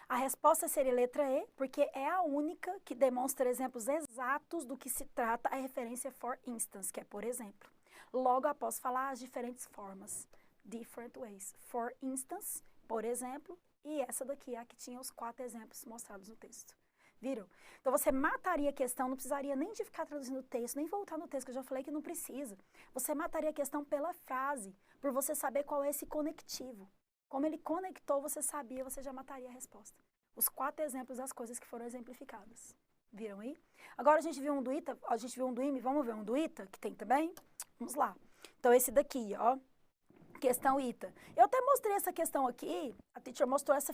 A resposta seria letra E, porque é a única que demonstra exemplos exatos do que se trata a referência for instance, que é por exemplo. Logo após falar as diferentes formas, different ways. For instance, por exemplo, e essa daqui é a que tinha os 4 exemplos mostrados no texto. Viram? Então, você mataria a questão, não precisaria nem de ficar traduzindo o texto, nem voltar no texto, que eu já falei que não precisa. Você mataria a questão pela frase, por você saber qual é esse conectivo. Como ele conectou, você sabia, você já mataria a resposta. Os 4 exemplos das coisas que foram exemplificadas. Viram aí? Agora a gente viu um do ITA, a gente viu um do IME, vamos ver um do ITA, que tem também? Vamos lá. Então, esse daqui, ó, questão ITA. Eu até mostrei essa questão aqui, a teacher mostrou essa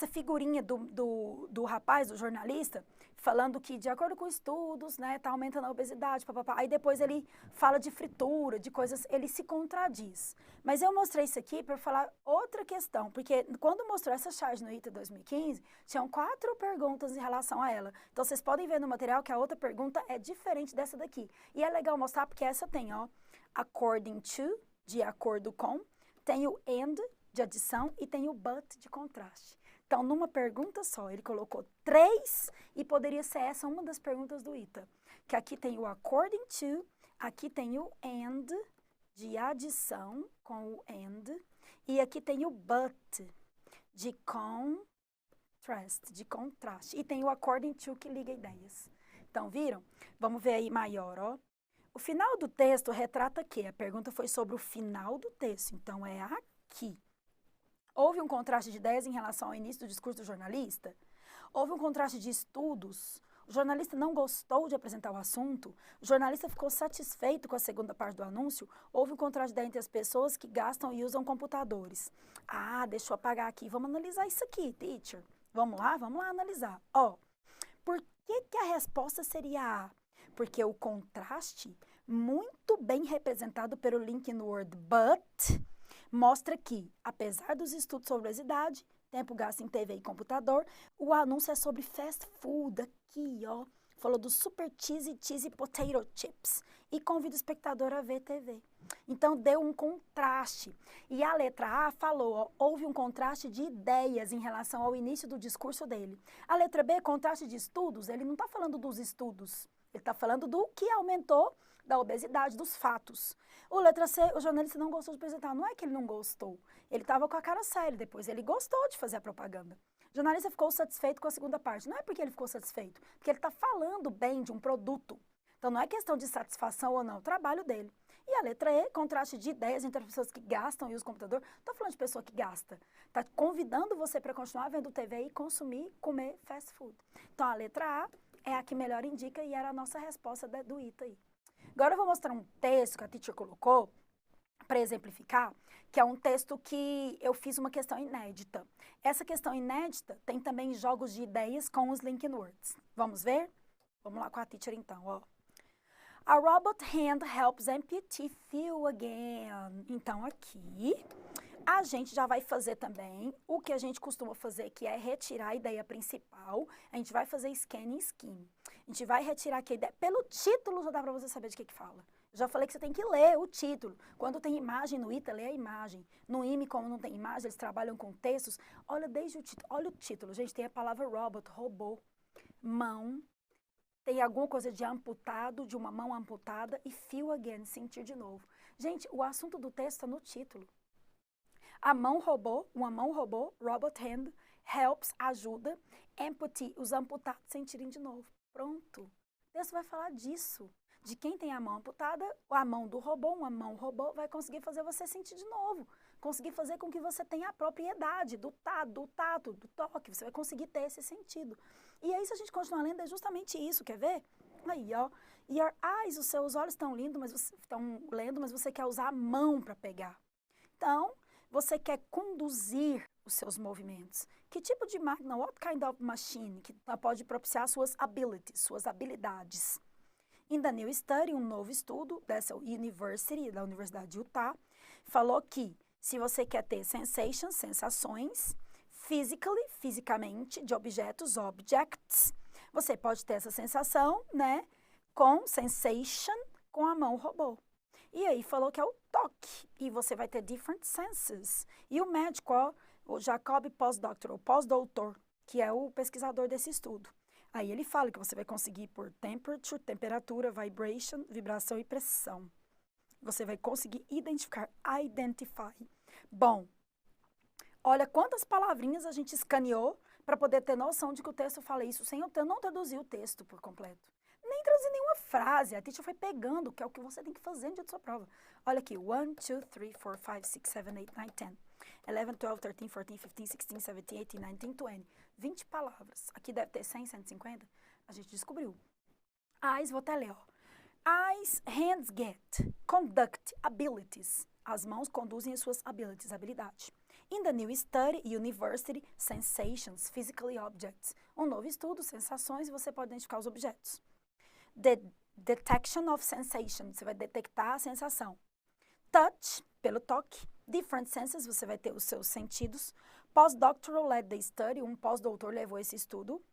figurinha do rapaz, do jornalista, falando que, de acordo com estudos, né, tá aumentando a obesidade, papapá. Aí depois ele fala de fritura, de coisas, ele se contradiz. Mas eu mostrei isso aqui para falar outra questão, porque quando mostrou essa charge no ITA 2015, tinham 4 perguntas em relação a ela. Então, vocês podem ver no material que a outra pergunta é diferente dessa daqui. E é legal mostrar porque essa tem, ó, according to, de acordo com, tem o and, de adição, e tem o but, de contraste. Então, numa pergunta só, ele colocou 3 e poderia ser essa uma das perguntas do ITA. Que aqui tem o according to, aqui tem o and, de adição, com o and, e aqui tem o but, de contrast. contrast, de contraste. E tem o according to, que liga ideias. Então, viram? Vamos ver aí maior, ó. O final do texto retrata o quê? A pergunta foi sobre o final do texto, então é aqui. Houve um contraste de ideias em relação ao início do discurso do jornalista? Houve um contraste de estudos? O jornalista não gostou de apresentar o assunto? O jornalista ficou satisfeito com a segunda parte do anúncio? Houve um contraste de ideia entre as pessoas que gastam e usam computadores? Ah, deixa eu apagar aqui. Vamos analisar isso aqui, teacher. Vamos lá analisar. Ó, por que a resposta seria A? Porque o contraste, muito bem representado pelo link no word but, mostra que, apesar dos estudos sobre obesidade, tempo gasto em TV e computador, o anúncio é sobre fast food, aqui, ó. Falou do Super Cheesy Potato Chips e convida o espectador a ver TV. Então, deu um contraste. E a letra A falou, ó, houve um contraste de ideias em relação ao início do discurso dele. A letra B, contraste de estudos, ele não está falando dos estudos. Ele está falando do que aumentou da obesidade, dos fatos. O letra C, o jornalista não gostou de apresentar. Não é que ele não gostou. Ele estava com a cara séria depois. Ele gostou de fazer a propaganda. O jornalista ficou satisfeito com a segunda parte. Não é porque ele ficou satisfeito, porque ele está falando bem de um produto. Então, não é questão de satisfação ou não, é o trabalho dele. E a letra E, contraste de ideias entre as pessoas que gastam e usam o computador. Não estou falando de pessoa que gasta. Está convidando você para continuar vendo TV e comer fast food. Então, a letra A é a que melhor indica e era a nossa resposta do ITA aí. Agora eu vou mostrar um texto que a teacher colocou para exemplificar, que é um texto que eu fiz uma questão inédita. Essa questão inédita tem também jogos de ideias com os linking words. Vamos ver? Vamos lá com a teacher então, ó. A robot hand helps amputee feel again. Então aqui a gente já vai fazer também o que a gente costuma fazer, que é retirar a ideia principal. A gente vai fazer scanning scheme. A gente vai retirar aqui a ideia. Pelo título já dá para você saber de que fala. Eu já falei que você tem que ler o título. Quando tem imagem no ITA, lê a imagem. No IME, como não tem imagem, eles trabalham com textos. Olha desde o título. Olha o título, gente. Tem a palavra robot, robô, mão. Tem alguma coisa de amputado, de uma mão amputada. E feel again, sentir de novo. Gente, o assunto do texto está no título. A mão robô, uma mão robô, robot hand, helps, ajuda, amputee, os amputados sentirem de novo. Pronto. O texto vai falar disso. De quem tem a mão amputada, a mão do robô, uma mão robô, vai conseguir fazer você sentir de novo. Conseguir fazer com que você tenha a propriedade do tato, do toque. Você vai conseguir ter esse sentido. E aí, se a gente continuar lendo, é justamente isso. Quer ver? Aí, ó. Your eyes, os seus olhos estão lindos, mas estão lendo, mas você quer usar a mão para pegar. Então, você quer conduzir os seus movimentos. Que tipo de máquina, what kind of machine, que pode propiciar suas abilities, suas habilidades. In the new study, um novo estudo dessa university, da Universidade de Utah, falou que se você quer ter sensations, sensações, fisicamente, de objetos, objects, você pode ter essa sensação, né, com sensation, com a mão robô. E aí falou que é o toque, e você vai ter different senses. E o médico, ó, o Jacob Postdoctor, o pós-doutor, que é o pesquisador desse estudo. Aí ele fala que você vai conseguir por temperature, temperatura, vibration, vibração e pressão. Você vai conseguir identificar, identify. Bom, olha quantas palavrinhas a gente escaneou para poder ter noção de que o texto fala isso, sem eu não traduzir o texto por completo. Nem traduzir nenhuma frase, a teacher foi pegando, que é o que você tem que fazer no dia da sua prova. Olha aqui, 1, 2, 3, 4, 5, 6, 7, 8, 9, 10, 11, 12, 13, 14, 15, 16, 17, 18, 19, 20. 20 palavras. Aqui deve ter 100, 150. A gente descobriu. Eyes, vou até ler, ó. Eyes, hands get, conduct, abilities. As mãos conduzem as suas abilities, habilidade. In the new study, university, sensations, physically objects. Um novo estudo, sensações, e você pode identificar os objetos. The detection of sensation, você vai detectar a sensação. Touch, pelo toque. Different senses, você vai ter os seus sentidos. Postdoctoral led the study, um pós-doutor levou esse estudo.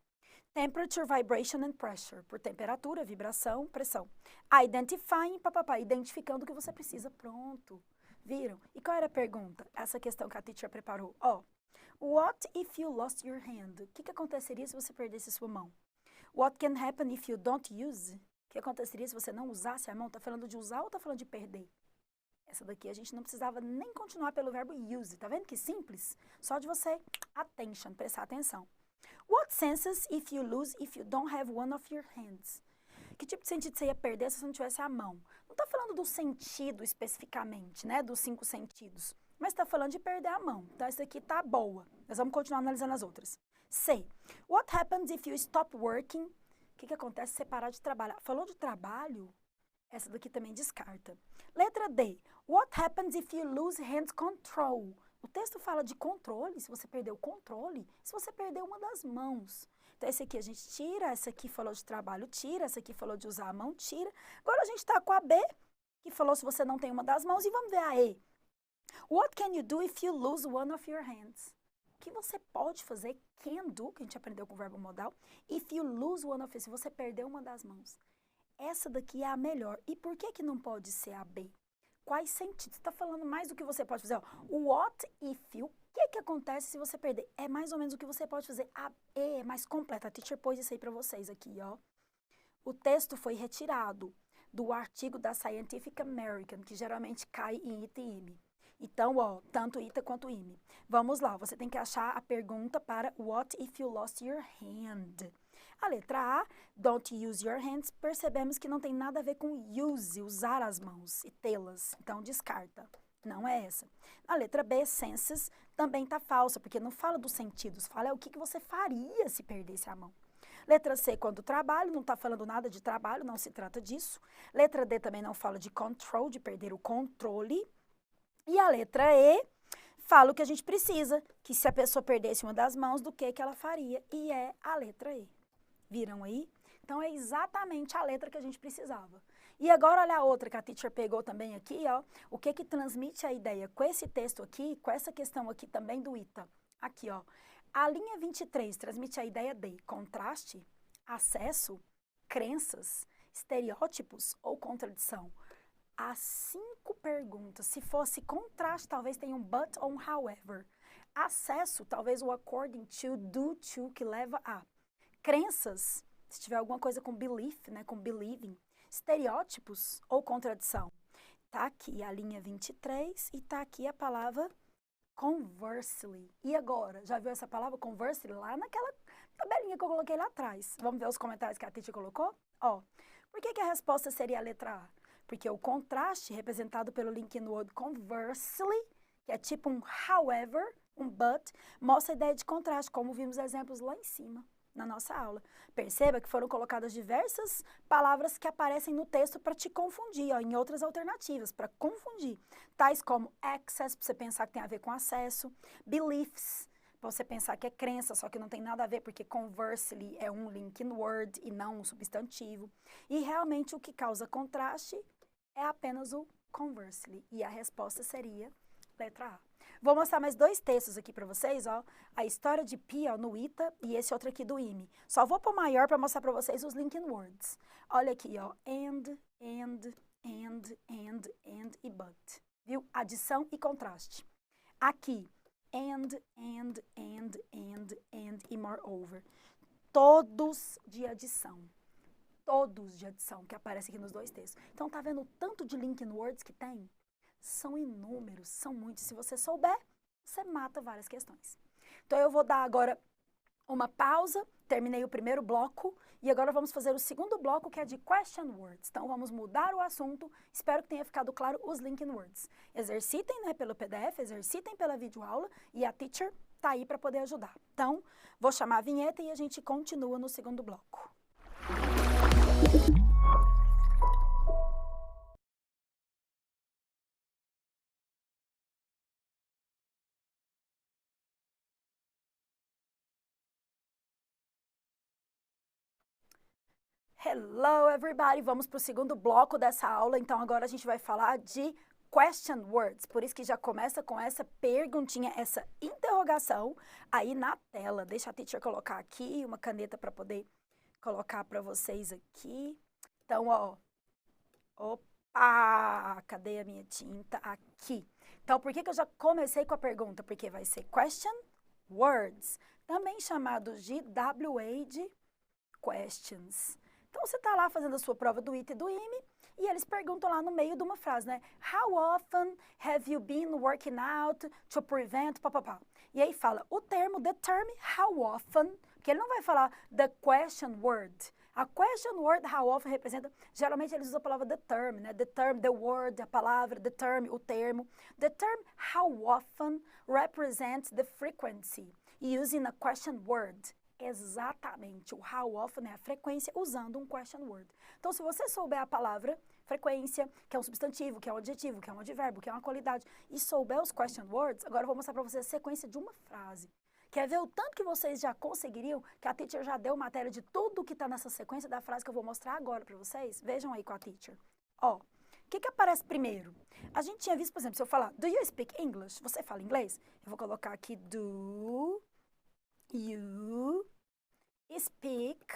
Temperature, vibration and pressure, por temperatura, vibração, pressão. Identifying, papapá, identificando o que você precisa. Pronto. Viram? E qual era a pergunta? Essa questão que a teacher preparou. Ó, what if you lost your hand? O que aconteceria se você perdesse sua mão? What can happen if you don't use? O que aconteceria se você não usasse a mão? Tá falando de usar ou tá falando de perder? Essa daqui a gente não precisava nem continuar pelo verbo use. Tá vendo que simples? Só de você, attention, prestar atenção. What senses if you don't have one of your hands? Que tipo de sentido você ia perder se você não tivesse a mão? Não está falando do sentido especificamente, né? Dos 5 sentidos. Mas está falando de perder a mão. Então, essa aqui tá boa. Nós vamos continuar analisando as outras. C. What happens if you stop working? O que acontece se você parar de trabalhar? Falou de trabalho? Essa daqui também descarta. Letra D. What happens if you lose hand control? O texto fala de controle, se você perder o controle, se você perder uma das mãos. Então, esse aqui a gente tira, essa aqui falou de trabalho, tira, essa aqui falou de usar a mão, tira. Agora a gente está com a B, que falou se você não tem uma das mãos, e vamos ver a E. What can you do if you lose one of your hands? O que você pode fazer, can do, que a gente aprendeu com o verbo modal, if you lose one of it, se você perder uma das mãos. Essa daqui é a melhor. E por que não pode ser a B? Quais sentidos? Está falando mais do que você pode fazer. Ó, what if you... O que acontece se você perder? É mais ou menos o que você pode fazer. A E é mais completa. A teacher pôs isso aí para vocês aqui, ó. O texto foi retirado do artigo da Scientific American, que geralmente cai em ita e ime. Então, ó, tanto ita quanto ime. Vamos lá, você tem que achar a pergunta para what if you lost your hand? A letra A, don't use your hands, percebemos que não tem nada a ver com use, usar as mãos e tê-las. Então, descarta. Não é essa. A letra B, senses, também está falsa, porque não fala dos sentidos, fala o que você faria se perdesse a mão. Letra C, quando trabalho, não está falando nada de trabalho, não se trata disso. Letra D também não fala de control, de perder o controle. E a letra E fala o que a gente precisa, que se a pessoa perdesse uma das mãos, do que ela faria, e é a letra E. Viram aí? Então, é exatamente a letra que a gente precisava. E agora, olha a outra que a teacher pegou também aqui, ó. O que transmite a ideia com esse texto aqui, com essa questão aqui também do ita. Aqui, ó. A linha 23 transmite a ideia de contraste, acesso, crenças, estereótipos ou contradição. As 5 perguntas, se fosse contraste, talvez tenha um but ou um however. Acesso, talvez o according to, due to, que leva a. Crenças, se tiver alguma coisa com belief, né, com believing. Estereótipos ou contradição. Tá aqui a linha 23 e tá aqui a palavra conversely. E agora? Já viu essa palavra conversely lá naquela tabelinha que eu coloquei lá atrás? Vamos ver os comentários que a teacher colocou? Ó, por que a resposta seria a letra A? Porque o contraste representado pelo linking word conversely, que é tipo um however, um but, mostra a ideia de contraste, como vimos exemplos lá em cima na nossa aula. Perceba que foram colocadas diversas palavras que aparecem no texto para te confundir, ó, em outras alternativas, para confundir. Tais como access, para você pensar que tem a ver com acesso, beliefs, para você pensar que é crença, só que não tem nada a ver, porque conversely é um linking word e não um substantivo. E realmente o que causa contraste é apenas o conversely. E a resposta seria letra A. Vou mostrar mais 2 textos aqui para vocês, ó. A história de Pi, ó, no ita, e esse outro aqui do ime. Só vou pôr maior para mostrar para vocês os linking words. Olha aqui, ó. And e but. Viu? Adição e contraste. Aqui, and e moreover. Todos de adição. Todos de adição que aparecem aqui nos 2 textos. Então, tá vendo o tanto de linking words que tem? São inúmeros, são muitos. Se você souber, você mata várias questões. Então, eu vou dar agora uma pausa, terminei o primeiro bloco, e agora vamos fazer o segundo bloco, que é de question words. Então, vamos mudar o assunto. Espero que tenha ficado claro os linking words. Exercitem, né, pelo PDF, exercitem pela videoaula, e a teacher tá aí para poder ajudar. Então, vou chamar a vinheta e a gente continua no segundo bloco. Hello, everybody! Vamos para o segundo bloco dessa aula. Então, agora a gente vai falar de question words. Por isso que já começa com essa perguntinha, essa interrogação aí na tela. Deixa a teacher colocar aqui uma caneta para poder colocar para vocês aqui. Então, ó. Opa! Cadê a minha tinta? Aqui. Então, por que eu já comecei com a pergunta? Porque vai ser question words, também chamados de WH questions. Então, você está lá fazendo a sua prova do IT e do IME, e eles perguntam lá no meio de uma frase, né? How often have you been working out to prevent papapá? E aí fala o termo, the term, how often, porque ele não vai falar the question word. A question word, how often, representa, geralmente eles usam a palavra the term, né? The term, the word, a palavra, the term, o termo. The term how often represents the frequency using a question word. Exatamente, o how often é a frequência usando um question word. Então, se você souber a palavra frequência, que é um substantivo, que é um adjetivo, que é um advérbio, que é uma qualidade, e souber os question words, agora eu vou mostrar para você a sequência de uma frase. Quer ver o tanto que vocês já conseguiriam, que a teacher já deu matéria de tudo que está nessa sequência da frase que eu vou mostrar agora para vocês? Vejam aí com a teacher. Ó, o que aparece primeiro? A gente tinha visto, por exemplo, se eu falar, do you speak English? Você fala inglês? Eu vou colocar aqui, do you speak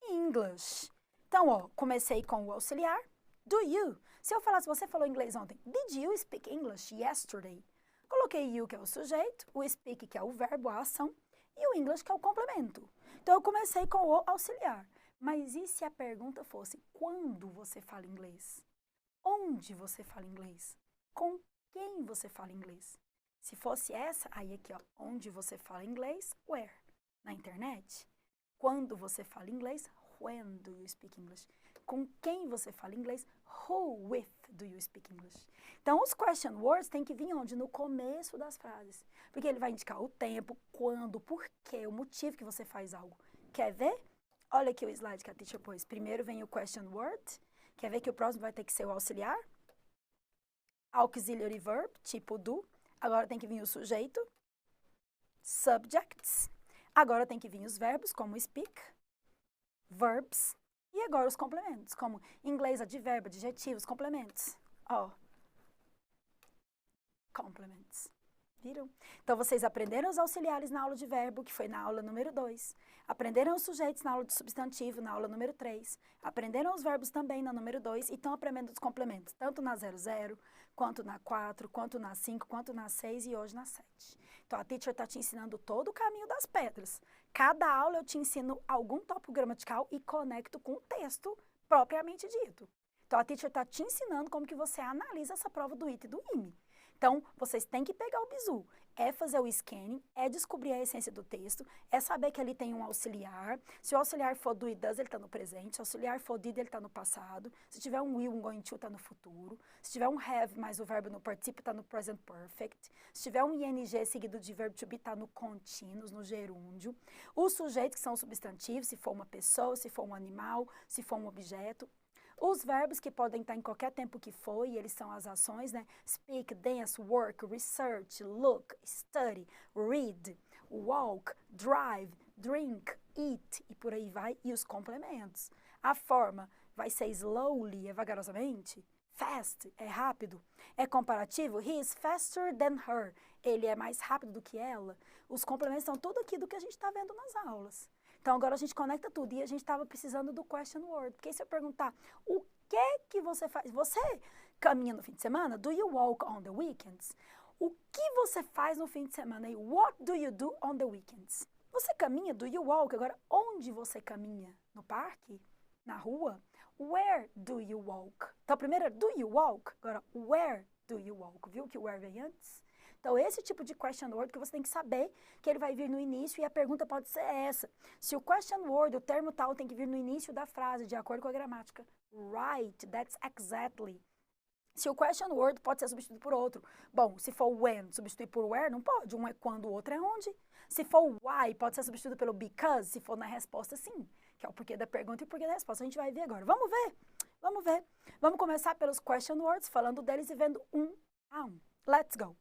English? Então, ó, comecei com o auxiliar, do you. Se eu falasse, você falou inglês ontem, did you speak English yesterday? Coloquei you, que é o sujeito, o speak, que é o verbo, a ação, e o English, que é o complemento. Então, eu comecei com o auxiliar. Mas e se a pergunta fosse, quando você fala inglês? Onde você fala inglês? Com quem você fala inglês? Se fosse essa, aí aqui, ó, onde você fala inglês, where? Na internet. Quando você fala inglês, when do you speak English? Com quem você fala inglês, who with do you speak English? Então, os question words têm que vir onde? No começo das frases. Porque ele vai indicar o tempo, quando, porquê, o motivo que você faz algo. Quer ver? Olha aqui o slide que a teacher pôs. Primeiro vem o question word. Quer ver que o próximo vai ter que ser o auxiliar? Auxiliary verb, tipo do. Agora tem que vir o sujeito. Subjects. Agora tem que vir os verbos, como speak. Verbs. E agora os complementos, como em inglês, advérbio, adjetivos, complementos. Ó. Complements. Viram? Então, vocês aprenderam os auxiliares na aula de verbo, que foi na aula número 2. Aprenderam os sujeitos na aula de substantivo, na aula número 3. Aprenderam os verbos também na número 2 e estão aprendendo os complementos, tanto na 00, quanto na 4, quanto na 5, quanto na 6 e hoje na 7. Então, a teacher está te ensinando todo o caminho das pedras. Cada aula eu te ensino algum tópico gramatical e conecto com o texto propriamente dito. Então, a teacher está te ensinando como que você analisa essa prova do IT e do IME. Então, vocês têm que pegar o bizu, é fazer o scanning, é descobrir a essência do texto, é saber que ali tem um auxiliar. Se o auxiliar for do e does, ele está no presente. Se o auxiliar for did, ele está no passado. Se tiver um will, um going to, está no futuro. Se tiver um have mais o verbo no participio, está no present perfect. Se tiver um ing seguido de verbo to be, está no continuous, no gerúndio. Os sujeitos, que são os substantivos, se for uma pessoa, se for um animal, se for um objeto. Os verbos que podem estar em qualquer tempo que for, e eles são as ações, né? Speak, dance, work, research, look, study, read, walk, drive, drink, eat, e por aí vai. E os complementos. A forma vai ser slowly, é vagarosamente. Fast, é rápido. É comparativo, he is faster than her. Ele é mais rápido do que ela. Os complementos são tudo aquilo que a gente está vendo nas aulas. Então, agora a gente conecta tudo. E a gente estava precisando do question word. Porque se eu perguntar, o que você faz? Você caminha no fim de semana? Do you walk on the weekends? O que você faz no fim de semana? E what do you do on the weekends? Você caminha? Do you walk? Agora, onde você caminha? No parque? Na rua? Where do you walk? Então, primeiro é do you walk? Agora, where do you walk? Viu que o where vem antes? Então, esse tipo de question word que você tem que saber que ele vai vir no início e a pergunta pode ser essa. Se o question word, o termo tal, tem que vir no início da frase, de acordo com a gramática. Right, that's exactly. Se o question word pode ser substituído por outro. Bom, se for when, substituir por where, não pode. Um é quando, o outro é onde. Se for why, pode ser substituído pelo because, se for na resposta sim. Que é o porquê da pergunta e o porquê da resposta. A gente vai ver agora. Vamos ver? Vamos ver. Vamos começar pelos question words, falando deles e vendo um a um. Let's go.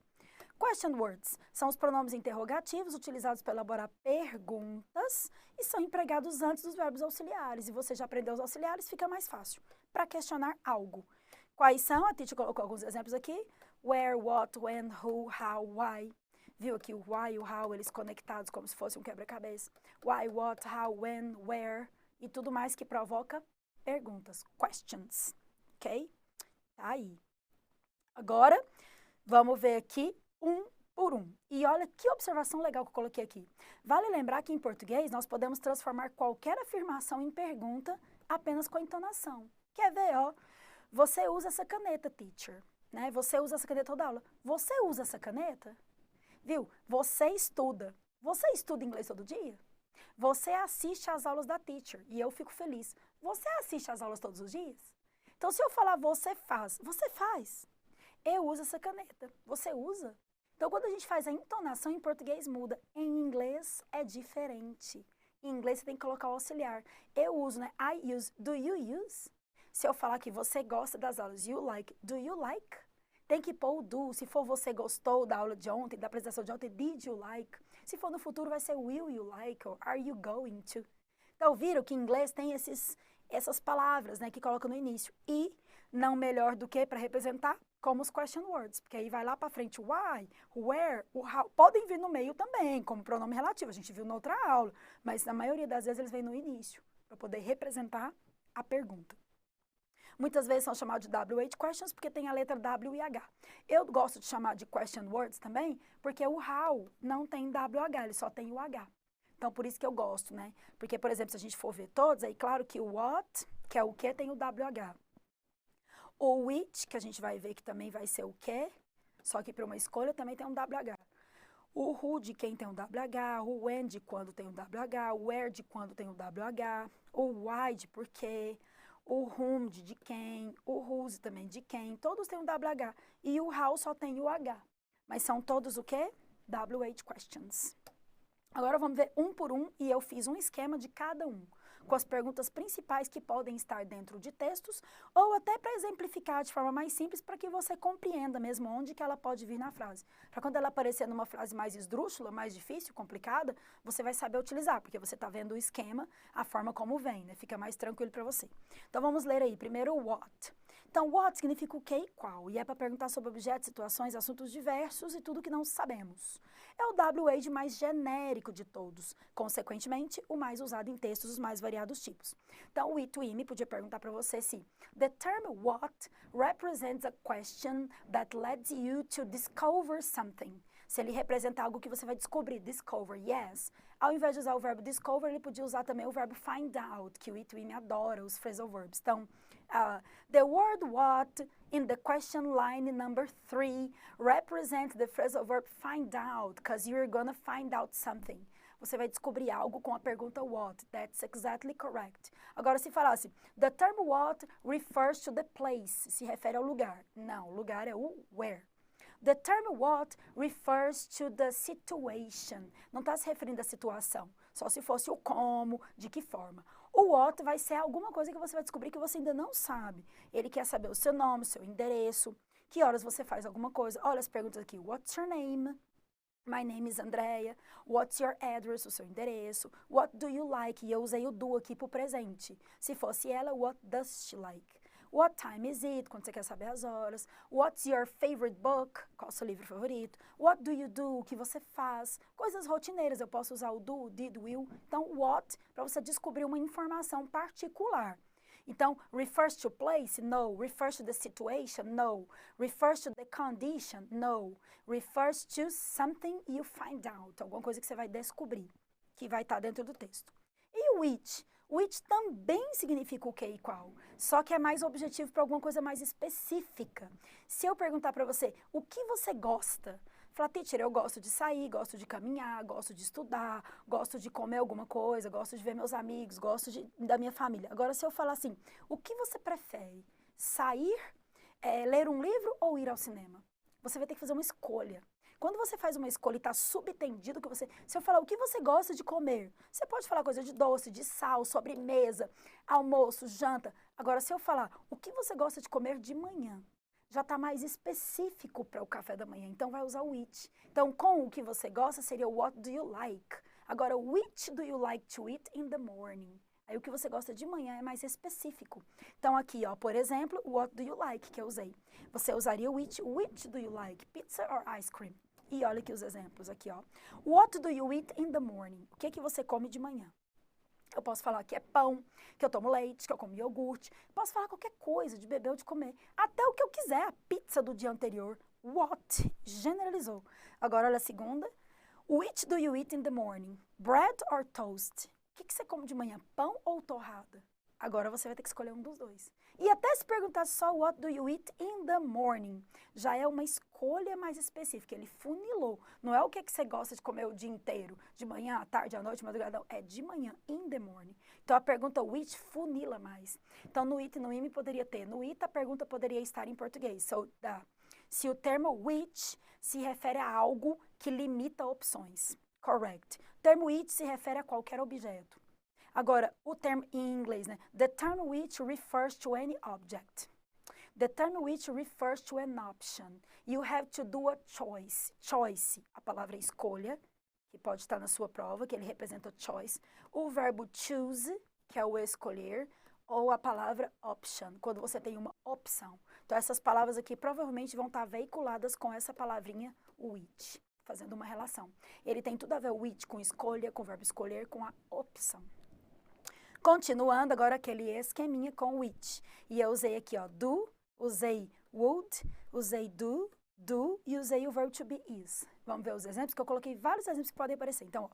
Question words são os pronomes interrogativos utilizados para elaborar perguntas e são empregados antes dos verbos auxiliares. E você já aprendeu os auxiliares, fica mais fácil para questionar algo. Quais são? A teacher colocou alguns exemplos aqui. Where, what, when, who, how, why. Viu aqui o why e o how, eles conectados como se fosse um quebra-cabeça. Why, what, how, when, where e tudo mais que provoca perguntas. Questions. Ok? Tá aí. Agora, vamos ver aqui um por um. E olha que observação legal que eu coloquei aqui. Vale lembrar que em português nós podemos transformar qualquer afirmação em pergunta apenas com a entonação. Quer ver, ó? Você usa essa caneta, teacher, né? Você usa essa caneta toda aula. Você usa essa caneta? Viu? Você estuda. Você estuda inglês todo dia? Você assiste às aulas da teacher e eu fico feliz. Você assiste às aulas todos os dias? Então, se eu falar você faz, você faz. Eu uso essa caneta. Você usa? Então, quando a gente faz a entonação em português muda. Em inglês é diferente. Em inglês você tem que colocar o auxiliar. Eu uso, né? I use. Do you use? Se eu falar que você gosta das aulas, you like. Do you like? Tem que pôr o do. Se for você gostou da aula de ontem, da apresentação de ontem, did you like? Se for no futuro, vai ser will you like or are you going to? Então, viram que em inglês tem essas palavras, né, que colocam no início. E não melhor do que para representar como os question words, porque aí vai lá para frente o why, o where, o how. Podem vir no meio também, como pronome relativo. A gente viu na outra aula, mas na maioria das vezes eles vêm no início, para poder representar a pergunta. Muitas vezes são chamados de WH questions porque tem a letra W e H. Eu gosto de chamar de question words também, porque o how não tem WH, ele só tem o H. Então, por isso que eu gosto, né? Porque, por exemplo, se a gente for ver todos, aí claro que o what, que é o que, tem o WH. O which, que a gente vai ver que também vai ser o que, só que para uma escolha também tem um WH. O who de quem tem um WH, o when de quando tem um WH, o where de quando tem um WH, o why de porquê, o whom de quem, o whose também de quem, todos têm um WH. E o how só tem o H. Mas são todos o quê? WH questions. Agora vamos ver um por um e eu fiz um esquema de cada um, com as perguntas principais que podem estar dentro de textos ou até para exemplificar de forma mais simples para que você compreenda mesmo onde que ela pode vir na frase. Para quando ela aparecer numa frase mais esdrúxula, mais difícil, complicada, você vai saber utilizar, porque você está vendo o esquema, a forma como vem, né? Fica mais tranquilo para você. Então vamos ler aí, primeiro o what. Então, what significa o que e qual, e é para perguntar sobre objetos, situações, assuntos diversos e tudo que não sabemos. É o WH mais genérico de todos, consequentemente, o mais usado em textos dos mais variados tipos. Então, o it, o me, podia perguntar para você se the term what represents a question that leads you to discover something. Se ele representa algo que você vai descobrir, discover, yes. Ao invés de usar o verbo discover, ele podia usar também o verbo find out, que o it, o me adora, os phrasal verbs. Então, the word what in the question line number 3 represents the phrasal verb find out, because you're gonna find out something. Você vai descobrir algo com a pergunta what. That's exactly correct. Agora, se falasse, the term what refers to the place, se refere ao lugar. Não, lugar é o where. The term what refers to the situation. Não está se referindo à situação, só se fosse o como, de que forma. O what vai ser alguma coisa que você vai descobrir que você ainda não sabe. Ele quer saber o seu nome, o seu endereço, que horas você faz alguma coisa. Olha as perguntas aqui. What's your name? My name is Andrea. What's your address? O seu endereço. What do you like? E eu usei o do aqui para o presente. Se fosse ela, what does she like? What time is it? Quando você quer saber as horas. What's your favorite book? Qual o seu livro favorito? What do you do? O que você faz? Coisas rotineiras. Eu posso usar o do, did, will. Então, what, para você descobrir uma informação particular. Então, refers to place? No. Refers to the situation? No. Refers to the condition? No. Refers to something you find out. Alguma coisa que você vai descobrir, que vai estar dentro do texto. E o which? Which também significa o que e qual, só que é mais objetivo para alguma coisa mais específica. Se eu perguntar para você, o que você gosta? Falar, teacher, eu gosto de sair, gosto de caminhar, gosto de estudar, gosto de comer alguma coisa, gosto de ver meus amigos, gosto da minha família. Agora, se eu falar assim, o que você prefere? Sair, ler um livro ou ir ao cinema? Você vai ter que fazer uma escolha. Quando você faz uma escolha e está subentendido que você... Se eu falar o que você gosta de comer, você pode falar coisa de doce, de sal, sobremesa, almoço, janta. Agora, se eu falar o que você gosta de comer de manhã, já está mais específico para o café da manhã. Então, vai usar o which. Então, com o que você gosta seria o what do you like. Agora, which do you like to eat in the morning? Aí, o que você gosta de manhã é mais específico. Então, aqui, ó, por exemplo, what do you like, que eu usei. Você usaria o which do you like, pizza or ice cream? E olha aqui os exemplos, aqui, ó. What do you eat in the morning? O que é que você come de manhã? Eu posso falar que é pão, que eu tomo leite, que eu como iogurte. Posso falar qualquer coisa, de beber ou de comer. Até o que eu quiser, a pizza do dia anterior. What? Generalizou. Agora, olha a segunda. Which do you eat in the morning? Bread or toast? O que você come de manhã, pão ou torrada? Agora você vai ter que escolher um dos dois. E até se perguntar só what do you eat in the morning, já é uma escolha mais específica. Ele funilou. Não é o que você gosta de comer o dia inteiro, de manhã, à tarde, à noite, madrugada. Não. É de manhã, in the morning. Então a pergunta which funila mais. Então no it e no im poderia ter. No it a pergunta poderia estar em português. Se o termo which se refere a algo que limita opções. Correct. O termo it se refere a qualquer objeto. Agora, o termo em inglês, né? The term which refers to any object. The term which refers to an option. You have to do a choice. Choice, a palavra escolha, que pode estar na sua prova, que ele representa choice. O verbo choose, que é o escolher, ou a palavra option, quando você tem uma opção. Então, essas palavras aqui provavelmente vão estar veiculadas com essa palavrinha which, fazendo uma relação. Ele tem tudo a ver which com escolha, com o verbo escolher, com a opção. Continuando agora aquele esqueminha com which. E eu usei aqui, ó, do, usei would, usei do e usei o verbo to be is. Vamos ver os exemplos, que eu coloquei vários exemplos que podem aparecer. Então, ó,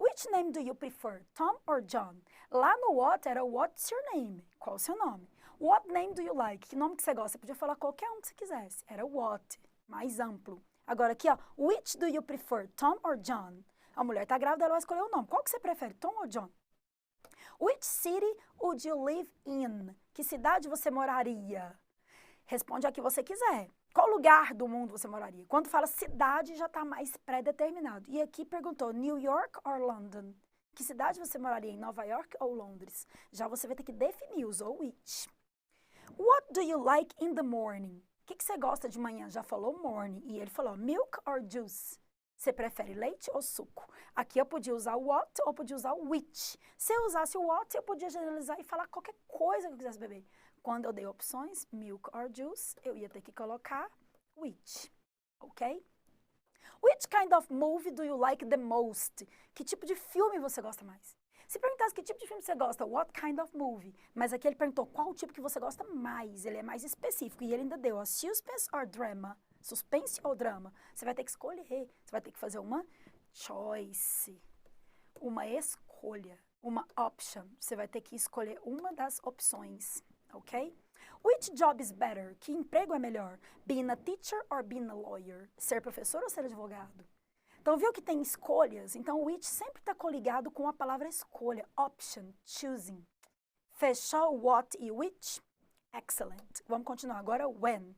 which name do you prefer, Tom or John? Lá no what era what's your name? Qual o seu nome? What name do you like? Que nome que você gosta? Você podia falar qualquer um que você quisesse. Era what, mais amplo. Agora aqui, ó, which do you prefer, Tom or John? A mulher tá grávida, ela vai escolher o nome. Qual que você prefere, Tom ou John? Which city would you live in? Que cidade você moraria? Responde a que você quiser. Qual lugar do mundo você moraria? Quando fala cidade, já está mais pré-determinado. E aqui perguntou New York or London? Que cidade você moraria? Em Nova York ou Londres? Já você vai ter que definir, usou which. What do you like in the morning? O que você gosta de manhã? Já falou morning. E ele falou milk or juice? Você prefere leite ou suco? Aqui eu podia usar o what ou podia usar o which. Se eu usasse o what, eu podia generalizar e falar qualquer coisa que eu quisesse beber. Quando eu dei opções, milk or juice, eu ia ter que colocar which, ok? Which kind of movie do you like the most? Que tipo de filme você gosta mais? Se perguntasse que tipo de filme você gosta, what kind of movie? Mas aqui ele perguntou qual tipo que você gosta mais, ele é mais específico. E ele ainda deu, ó, suspense or drama? Suspense ou drama? Você vai ter que escolher, você vai ter que fazer uma choice, uma escolha, uma option. Você vai ter que escolher uma das opções, ok? Which job is better? Que emprego é melhor? Being a teacher or being a lawyer? Ser professor ou ser advogado? Então, viu que tem escolhas? Então, o which sempre está coligado com a palavra escolha, option, choosing. Fechou what e which? Excellent. Vamos continuar agora, when.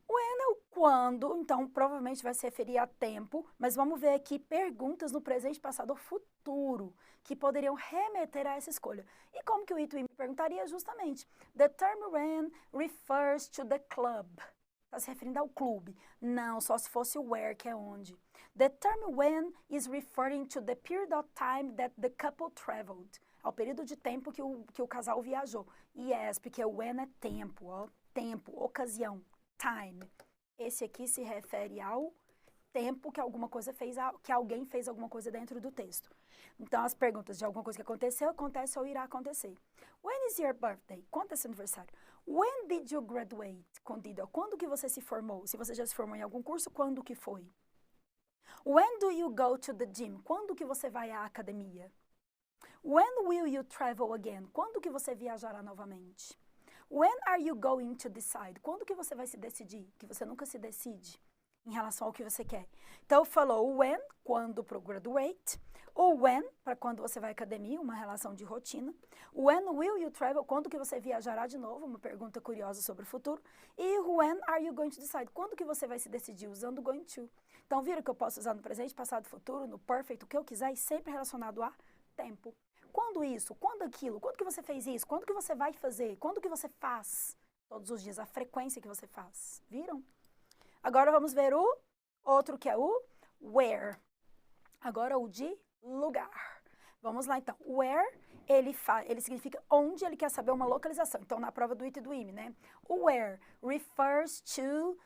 When é o quando, então provavelmente vai se referir a tempo, mas vamos ver aqui perguntas no presente, passado ou futuro, que poderiam remeter a essa escolha. E como que o it me perguntaria justamente? The term when refers to the club. Está se referindo ao clube. Não, só se fosse o where, que é onde. The term when is referring to the period of time that the couple traveled. Ao período de tempo que o casal viajou. Yes, porque o when é tempo, ó, tempo, ocasião. Time. Esse aqui se refere ao tempo que alguma coisa fez, que alguém fez alguma coisa dentro do texto. Então, as perguntas de alguma coisa que aconteceu, acontece ou irá acontecer. When is your birthday? Quando é seu aniversário? When did you graduate? Quando que você se formou? Se você já se formou em algum curso, quando que foi? When do you go to the gym? Quando que você vai à academia? When will you travel again? Quando que você viajará novamente? When are you going to decide? Quando que você vai se decidir? Que você nunca se decide em relação ao que você quer. Então, falou when, quando para o graduate. Ou when, para quando você vai à academia, uma relação de rotina. When will you travel? Quando que você viajará de novo? Uma pergunta curiosa sobre o futuro. E when are you going to decide? Quando que você vai se decidir? Usando going to. Então, viram que eu posso usar no presente, passado, futuro, no perfect, o que eu quiser, e sempre relacionado a tempo. Quando isso? Quando aquilo? Quando que você fez isso? Quando que você vai fazer? Quando que você faz? Todos os dias, a frequência que você faz. Viram? Agora vamos ver o outro que é o where. Agora o de lugar. Vamos lá então. Where, ele significa onde, ele quer saber uma localização. Então, na prova do it e do im, né? O where refers to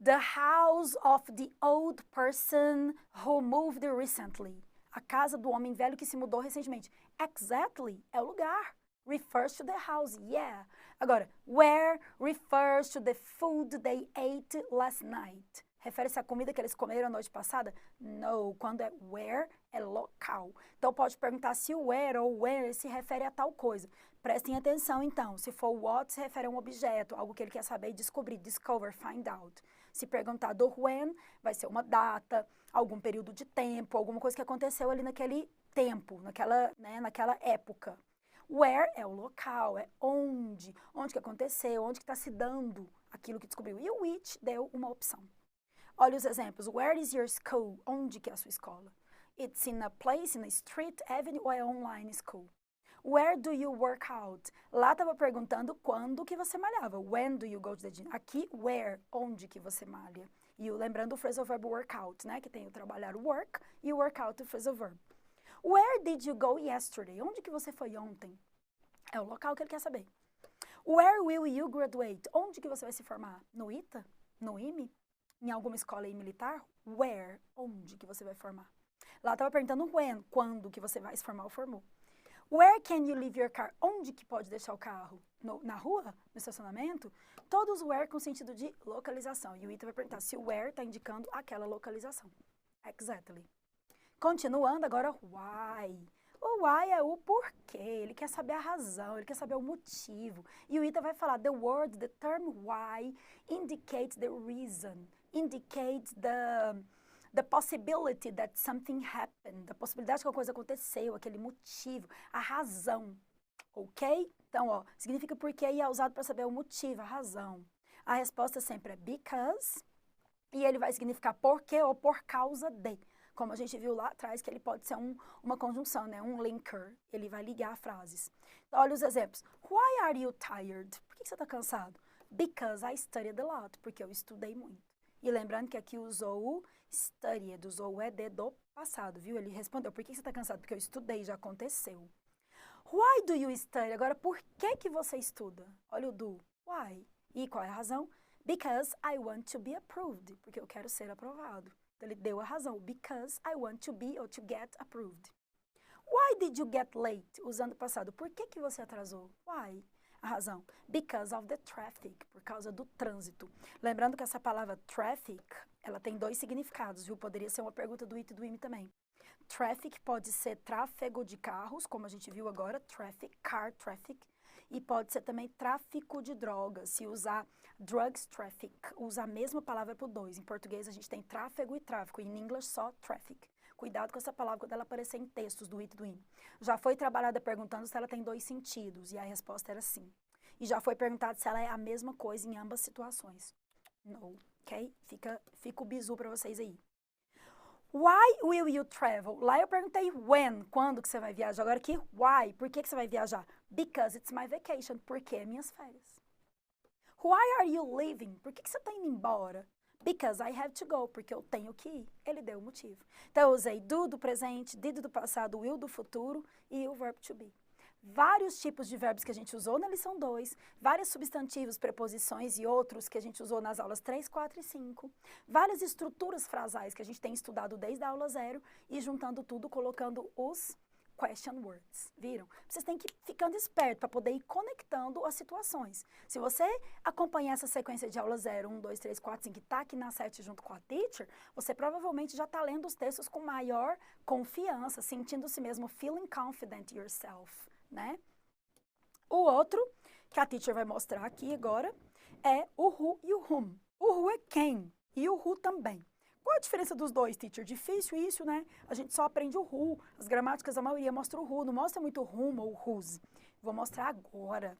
the house of the old person who moved recently. A casa do homem velho que se mudou recentemente. Exactly é o lugar. Refers to the house, yeah. Agora, where refers to the food they ate last night. Refere-se à comida que eles comeram a noite passada? No. Quando é where, é local. Então, pode perguntar se o where ou where se refere a tal coisa. Prestem atenção, então. Se for what, se refere a um objeto, algo que ele quer saber e descobrir. Discover, find out. Se perguntar do when, vai ser uma data, algum período de tempo, alguma coisa que aconteceu ali naquele tempo, naquela época. Where é o local, é onde que aconteceu, onde que está se dando aquilo que descobriu. E o which deu uma opção. Olha os exemplos. Where is your school? Onde que é a sua escola? It's in a place, in a street, avenue ou é online school? Where do you work out? Lá estava perguntando quando que você malhava. When do you go to the gym? Aqui, where, onde que você malha. E lembrando o phrasal verb workout, né? Que tem o trabalhar, o work, e o workout, o phrasal verb. Where did you go yesterday? Onde que você foi ontem? É o local que ele quer saber. Where will you graduate? Onde que você vai se formar? No ITA? No IME? Em alguma escola aí militar? Where? Onde que você vai formar? Lá estava perguntando when, quando que você vai se formar ou formou. Where can you leave your car? Onde que pode deixar o carro? Na rua? No estacionamento? Todos where com sentido de localização. E o ITA vai perguntar se o where está indicando aquela localização. Exactly. Continuando agora, why. O why é o porquê, ele quer saber a razão, ele quer saber o motivo. E o ITA vai falar, the word, the term why indicates the reason, indicates the possibility that something happened, a possibilidade que uma coisa aconteceu, aquele motivo, a razão, ok? Então, ó, significa porquê e é usado para saber o motivo, a razão. A resposta sempre é because, e ele vai significar porquê ou por causa de. Como a gente viu lá atrás, que ele pode ser uma conjunção, né? Um linker. Ele vai ligar frases. Então, olha os exemplos. Why are you tired? Por que você está cansado? Because I studied a lot. Porque eu estudei muito. E lembrando que aqui usou o studied, usou o ED do passado, viu? Ele respondeu, por que você está cansado? Porque eu estudei, já aconteceu. Why do you study? Agora, por que você estuda? Olha o do. Why? E qual é a razão? Because I want to be approved. Porque eu quero ser aprovado. Então, ele deu a razão. Because I want to be or to get approved. Why did you get late? Usando o passado. Por que você atrasou? Why? A razão. Because of the traffic. Por causa do trânsito. Lembrando que essa palavra traffic, ela tem dois significados, viu? Poderia ser uma pergunta do IT e do IME também. Traffic pode ser tráfego de carros, como a gente viu agora. Traffic, car traffic. E pode ser também tráfico de drogas. Se usar drugs traffic, usa a mesma palavra para o dois. Em português a gente tem tráfego e tráfico. Em inglês só traffic. Cuidado com essa palavra quando ela aparecer em textos do IT e do IME. Já foi trabalhada perguntando se ela tem dois sentidos. E a resposta era sim. E já foi perguntado se ela é a mesma coisa em ambas situações. No, ok? Fica o bizu para vocês aí. Why will you travel? Lá eu perguntei when, quando que você vai viajar. Agora aqui, why, por que você vai viajar? Because it's my vacation, porque é minhas férias. Why are you leaving? Por que você está indo embora? Because I have to go, porque eu tenho que ir. Ele deu o motivo. Então eu usei do presente, did do passado, will do futuro e o verb to be. Vários tipos de verbos que a gente usou na lição 2, vários substantivos, preposições e outros que a gente usou nas aulas 3, 4 e 5, várias estruturas frasais que a gente tem estudado desde a aula 0 e juntando tudo, colocando os question words, viram? Vocês têm que ir ficando esperto para poder ir conectando as situações. Se você acompanhar essa sequência de aula 0, 1, 2, 3, 4, 5 e está aqui na 7 junto com a teacher, você provavelmente já está lendo os textos com maior confiança, sentindo-se mesmo feeling confident yourself. Né? O outro, que a teacher vai mostrar aqui agora, é o who e o whom. O who é quem e o who também. Qual a diferença dos dois, teacher? Difícil isso, né? A gente só aprende o who. As gramáticas, a maioria mostra o who, não mostra muito o whom ou whose. Vou mostrar agora.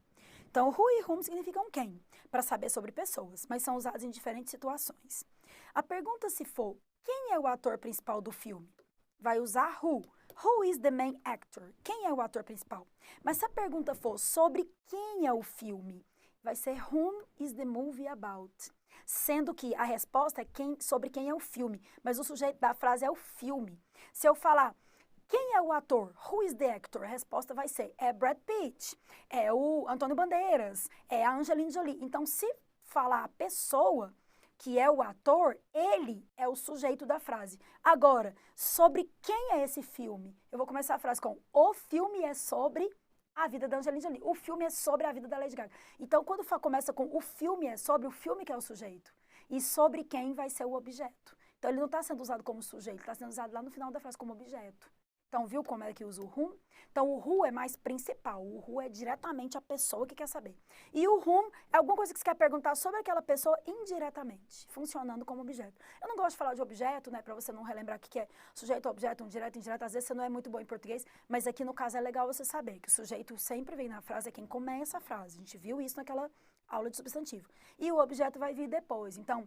Então, who e whom significam quem, para saber sobre pessoas, mas são usados em diferentes situações. A pergunta se for, quem é o ator principal do filme? Vai usar who. Who is the main actor? Quem é o ator principal? Mas se a pergunta for sobre quem é o filme, vai ser whom is the movie about? Sendo que a resposta é sobre quem é o filme, mas o sujeito da frase é o filme. Se eu falar quem é o ator? Who is the actor? A resposta vai ser é Brad Pitt, é o Antônio Bandeiras, é a Angelina Jolie. Então, se falar a pessoa que é o ator, ele é o sujeito da frase. Agora, sobre quem é esse filme? Eu vou começar a frase com o filme é sobre a vida da Angelina Jolie. O filme é sobre a vida da Lady Gaga. Então, quando começa com o filme é sobre, o filme que é o sujeito. E sobre quem vai ser o objeto. Então, ele não está sendo usado como sujeito, está sendo usado lá no final da frase como objeto. Então, viu como é que usa o whom? Então, o who é mais principal. O who é diretamente a pessoa que quer saber. E o whom é alguma coisa que você quer perguntar sobre aquela pessoa indiretamente, funcionando como objeto. Eu não gosto de falar de objeto, né, para você não relembrar o que é sujeito, objeto, indireto, indireto. Às vezes você não é muito bom em português, mas aqui no caso é legal você saber que o sujeito sempre vem na frase, é quem começa a frase. A gente viu isso naquela aula de substantivo. E o objeto vai vir depois. Então,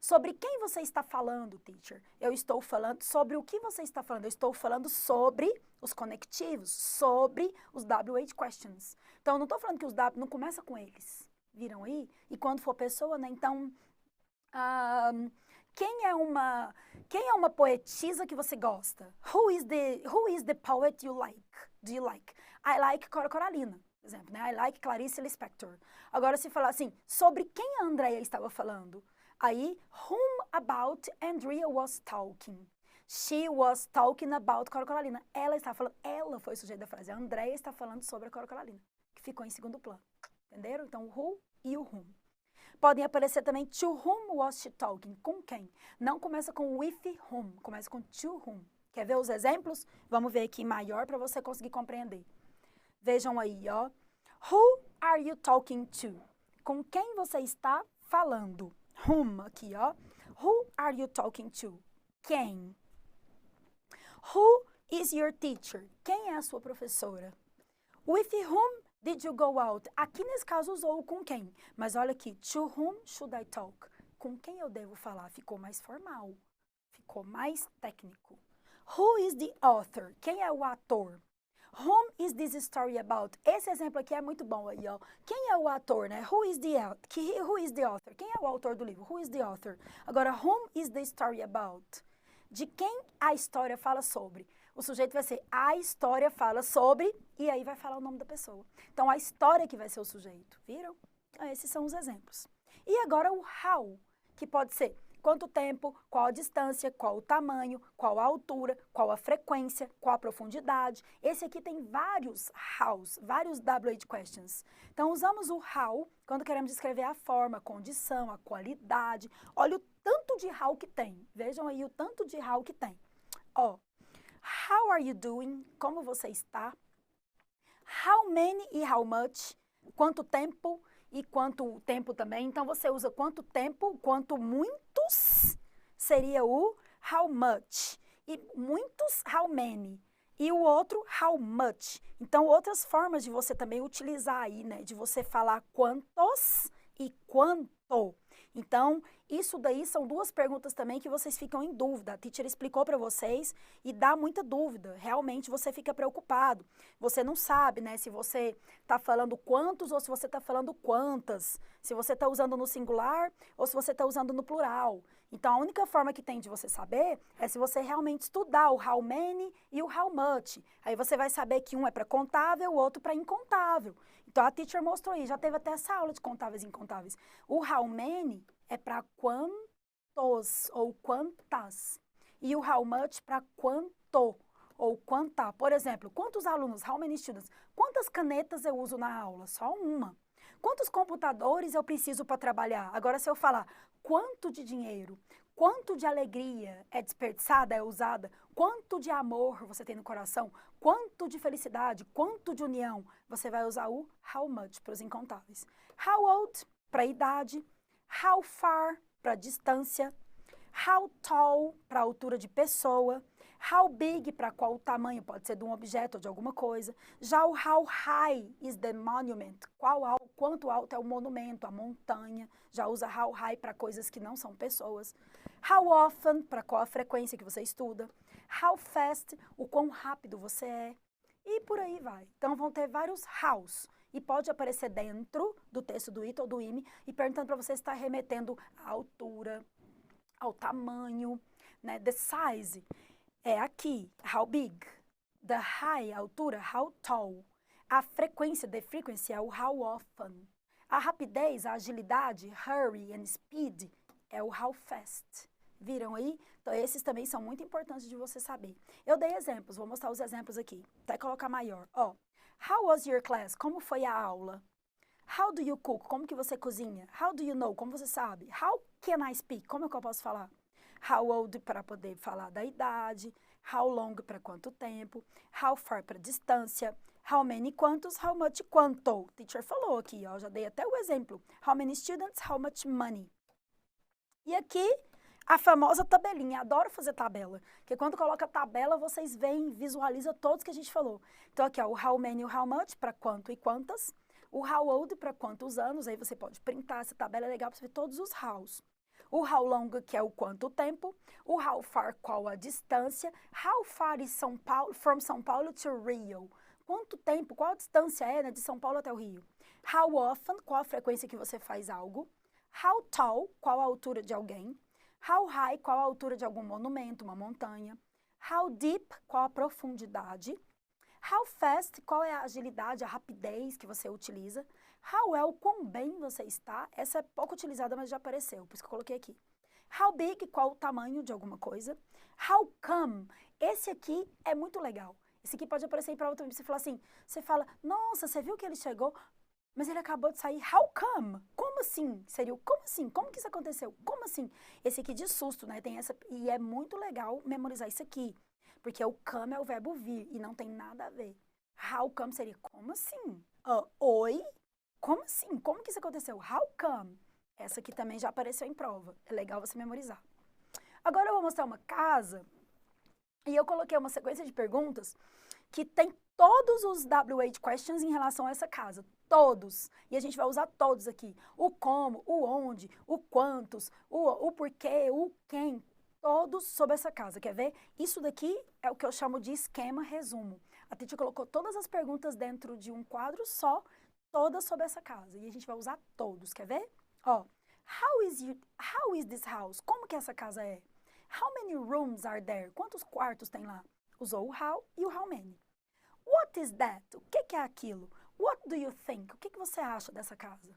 sobre quem você está falando, teacher? Eu estou falando sobre o que você está falando. Eu estou falando sobre os conectivos, sobre os WH questions. Então, eu não estou falando que os W não começa com eles. Viram aí? E quando for pessoa, né? Então, quem é uma poetisa que você gosta? Who is the poet you like? Do you like? I like Cora Coralina. Exemplo, né? I like Clarice Lispector. Agora, se falar assim, sobre quem a Andrea estava falando? Aí, whom about Andrea was talking? She was talking about Cora Coralina. Ela estava falando, ela foi o sujeito da frase. A Andrea está falando sobre a Cora Coralina, que ficou em segundo plano. Entenderam? Então, o who e o whom. Podem aparecer também to whom was she talking? Com quem? Não começa com with whom, começa com to whom. Quer ver os exemplos? Vamos ver aqui maior para você conseguir compreender. Vejam aí, ó. Who are you talking to? Com quem você está falando? Whom, aqui, ó. Who are you talking to? Quem? Who is your teacher? Quem é a sua professora? With whom did you go out? Aqui nesse caso usou o com quem. Mas olha aqui, to whom should I talk? Com quem eu devo falar? Ficou mais formal. Ficou mais técnico. Who is the author? Quem é o ator? Whom is this story about? Esse exemplo aqui é muito bom aí, ó. Quem é o ator, né? Who is the author? Quem é o autor do livro? Who is the author? Agora, whom is the story about? De quem a história fala sobre? O sujeito vai ser a história fala sobre e aí vai falar o nome da pessoa. Então, a história que vai ser o sujeito. Viram? Esses são os exemplos. E agora o how, que pode ser quanto tempo, qual a distância, qual o tamanho, qual a altura, qual a frequência, qual a profundidade. Esse aqui tem vários hows, vários WH questions. Então, usamos o how quando queremos descrever a forma, a condição, a qualidade. Olha o tanto de how que tem. Vejam aí o tanto de how que tem. Ó, how are you doing? Como você está? How many e how much? Quanto tempo? E quanto tempo também. Então, você usa quanto tempo, quanto muitos, seria o how much. E muitos, how many. E o outro, how much. Então, outras formas de você também utilizar aí, né? De você falar quantos e quanto. Então, isso daí são duas perguntas também que vocês ficam em dúvida. A teacher explicou para vocês e dá muita dúvida. Realmente você fica preocupado. Você não sabe, né, se você está falando quantos ou se você está falando quantas. Se você está usando no singular ou se você está usando no plural. Então, a única forma que tem de você saber é se você realmente estudar o how many e o how much. Aí você vai saber que um é para contável, o outro para incontável. Então, a teacher mostrou aí, já teve até essa aula de contáveis e incontáveis. O how many é para quantos ou quantas. E o how much para quanto ou quanta. Por exemplo, quantos alunos, how many students? Quantas canetas eu uso na aula? Só uma. Quantos computadores eu preciso para trabalhar? Agora, se eu falar quanto de dinheiro, quanto de alegria é desperdiçada, é usada, quanto de amor você tem no coração, quanto de felicidade, quanto de união, você vai usar o how much para os incontáveis. How old, para a idade. How far, para distância. How tall, para altura de pessoa. How big, para qual tamanho, pode ser de um objeto ou de alguma coisa. Já o how high is the monument, quanto alto é o monumento, a montanha. Já usa how high para coisas que não são pessoas. How often, para qual a frequência que você estuda. How fast, o quão rápido você é. E por aí vai. Então, vão ter vários hows. E pode aparecer dentro do texto do it ou do ime e perguntando para você se está remetendo à altura, ao tamanho, né? The size é aqui, how big. The high, a altura, how tall. A frequência, the frequency, é o how often. A rapidez, a agilidade, hurry and speed, é o how fast. Viram aí? Então, esses também são muito importantes de você saber. Eu dei exemplos, vou mostrar os exemplos aqui. Até colocar maior. Ó, how was your class? Como foi a aula? How do you cook? Como que você cozinha? How do you know? Como você sabe? How can I speak? Como é que eu posso falar? How old para poder falar da idade. How long para quanto tempo. How far para distância. How many quantos, how much quanto. O teacher falou aqui, ó, já dei até o exemplo. How many students, how much money. E aqui, a famosa tabelinha. Adoro fazer tabela. Porque quando coloca tabela, vocês veem, visualiza todos que a gente falou. Então aqui, ó, o how many e o how much para quanto e quantas. O how old para quantos anos. Aí você pode printar essa tabela, é legal para você ver todos os hows. O how long, que é o quanto tempo. O how far, qual a distância. How far is São Paulo, from São Paulo to Rio. Quanto tempo, qual a distância é, né, de São Paulo até o Rio? How often, qual a frequência que você faz algo? How tall, qual a altura de alguém? How high, qual a altura de algum monumento, uma montanha? How deep, qual a profundidade? How fast, qual é a agilidade, a rapidez que você utiliza? How well, quão bem você está? Essa é pouco utilizada, mas já apareceu, por isso que eu coloquei aqui. How big, qual o tamanho de alguma coisa? How come, esse aqui é muito legal. Esse aqui pode aparecer em prova também. Você fala assim, você fala, nossa, você viu que ele chegou, mas ele acabou de sair. How come? Como assim? Seria o como assim? Como que isso aconteceu? Como assim? Esse aqui de susto, né? Tem essa, e é muito legal memorizar isso aqui. Porque o come é o verbo vir e não tem nada a ver. How come seria como assim? Oi? Como assim? Como que isso aconteceu? How come? Essa aqui também já apareceu em prova. É legal você memorizar. Agora eu vou mostrar uma casa. E eu coloquei uma sequência de perguntas que tem todos os WH questions em relação a essa casa. Todos. E a gente vai usar todos aqui. O como, o onde, o quantos, o porquê, o quem. Todos sobre essa casa. Quer ver? Isso daqui é o que eu chamo de esquema resumo. A Titi colocou todas as perguntas dentro de um quadro só, todas sobre essa casa. E a gente vai usar todos. Quer ver? Ó. How is this house? Como que essa casa é? How many rooms are there? Quantos quartos tem lá? Usou o how e o how many. What is that? O que é aquilo? What do you think? O que você acha dessa casa?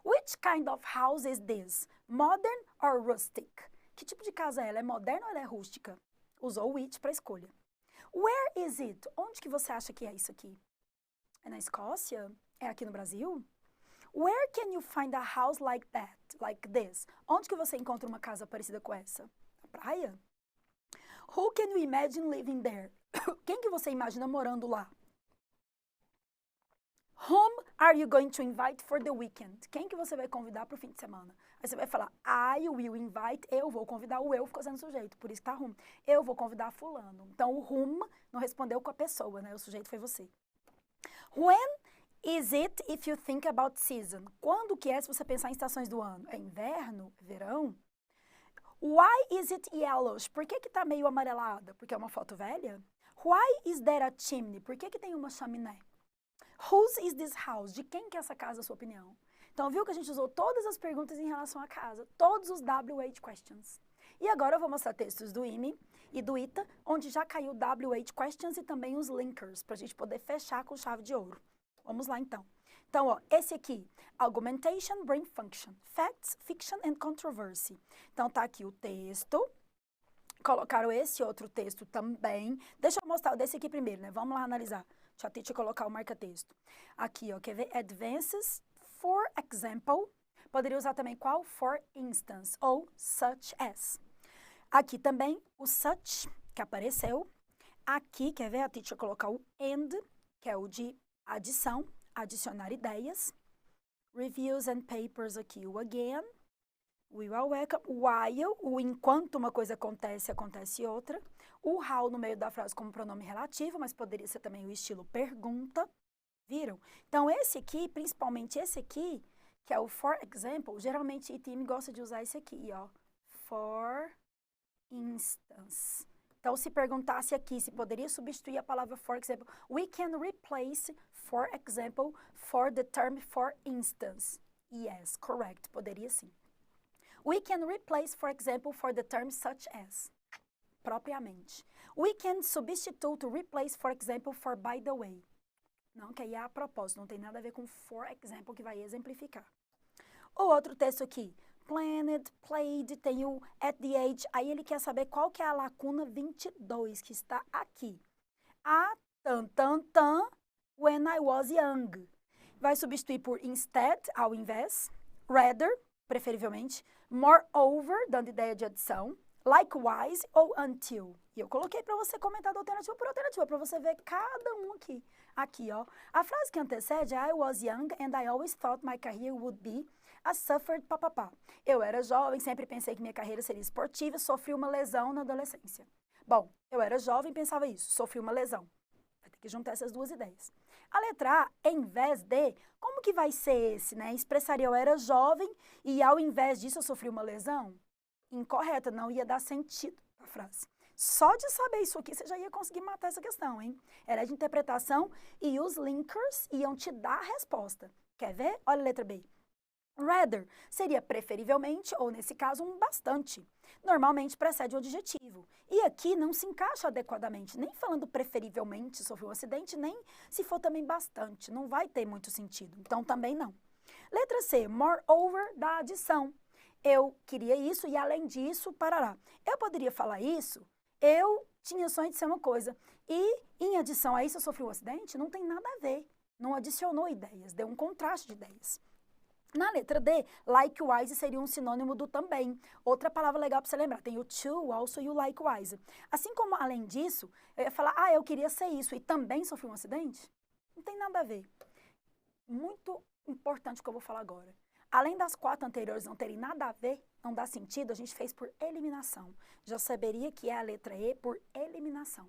Which kind of house is this? Modern or rustic? Que tipo de casa é ela? É moderna ou ela é rústica? Usou o which para escolha. Where is it? Onde que você acha que é isso aqui? É na Escócia? É aqui no Brasil? Where can you find a house like that? Like this? Onde que você encontra uma casa parecida com essa? Na praia? Who can you imagine living there? Quem que você imagina morando lá? Whom are you going to invite for the weekend? Quem que você vai convidar para o fim de semana? Aí você vai falar, I will invite, eu vou convidar, o eu ficou sendo sujeito, por isso que tá whom. Eu vou convidar fulano. Então, o whom não respondeu com a pessoa, né? O sujeito foi você. When is it if you think about season? Quando que é se você pensar em estações do ano? É inverno? Verão? Why is it yellowish? Por que que tá meio amarelada? Porque é uma foto velha? Why is there a chimney? Por que que tem uma chaminé? Whose is this house? De quem que é essa casa, a sua opinião? Então, viu que a gente usou todas as perguntas em relação à casa, todos os WH questions. E agora eu vou mostrar textos do IME e do ITA, onde já caiu WH questions e também os linkers, para a gente poder fechar com chave de ouro. Vamos lá, então. Então, ó, esse aqui, Argumentation, Brain Function, Facts, Fiction and Controversy. Então, tá aqui o texto. Colocaram esse outro texto também. Deixa eu mostrar desse aqui primeiro, né? Vamos lá analisar. Deixa a Titi colocar o marca-texto. Aqui, ó, quer ver? Advances, for example. Poderia usar também qual? For instance, ou such as. Aqui também o such, que apareceu. Aqui, quer ver? A Titi colocar o and, que é o de adição, adicionar ideias. Reviews and papers aqui, o again. We are welcome. While, o enquanto uma coisa acontece, acontece outra. O how no meio da frase como pronome relativo, mas poderia ser também o estilo pergunta. Viram? Então, esse aqui, principalmente esse aqui, que é o for example, geralmente o time gosta de usar esse aqui, ó. For instance. Então, se perguntasse aqui se poderia substituir a palavra for example, we can replace for example for the term for instance. Yes, correct. Poderia sim. We can replace, for example, for the term such as. Propriamente. We can substitute, replace, for example, for by the way. Não, que aí é a propósito, não tem nada a ver com for example, que vai exemplificar. O outro texto aqui. Planned, played, tem o at the age. Aí ele quer saber qual que é a lacuna 22, que está aqui. A when I was young. Vai substituir por instead, ao invés. Rather, preferivelmente, moreover, dando ideia de adição, likewise ou until. E eu coloquei para você comentar da alternativa por alternativa, para você ver cada um aqui. Aqui, ó. A frase que antecede é I was young and I always thought my career would be a suffered papapá. Eu era jovem, sempre pensei que minha carreira seria esportiva, sofri uma lesão na adolescência. Bom, eu era jovem e pensava isso, sofri uma lesão. Vai ter que juntar essas duas ideias. A letra A, em vez de, como que vai ser esse, né? Expressaria eu era jovem e ao invés disso eu sofri uma lesão? Incorreta, não ia dar sentido a frase. Só de saber isso aqui, você já ia conseguir matar essa questão, hein? Era de interpretação e os linkers iam te dar a resposta. Quer ver? Olha a letra B. Rather seria preferivelmente, ou nesse caso, um bastante. Normalmente precede o adjetivo. E aqui não se encaixa adequadamente, nem falando preferivelmente sofreu um acidente, nem se for também bastante. Não vai ter muito sentido. Então, também não. Letra C, moreover, da adição. Eu queria isso e, além disso, parará. Eu poderia falar isso, eu tinha sonho de ser uma coisa. E, em adição a isso, eu sofri um acidente? Não tem nada a ver. Não adicionou ideias, deu um contraste de ideias. Na letra D, likewise seria um sinônimo do também. Outra palavra legal para você lembrar, tem o to, o also e o likewise. Assim como, além disso, eu ia falar, eu queria ser isso e também sofri um acidente? Não tem nada a ver. Muito importante o que eu vou falar agora. Além das 4 anteriores não terem nada a ver, não dá sentido, a gente fez por eliminação. Já saberia que é a letra E por eliminação.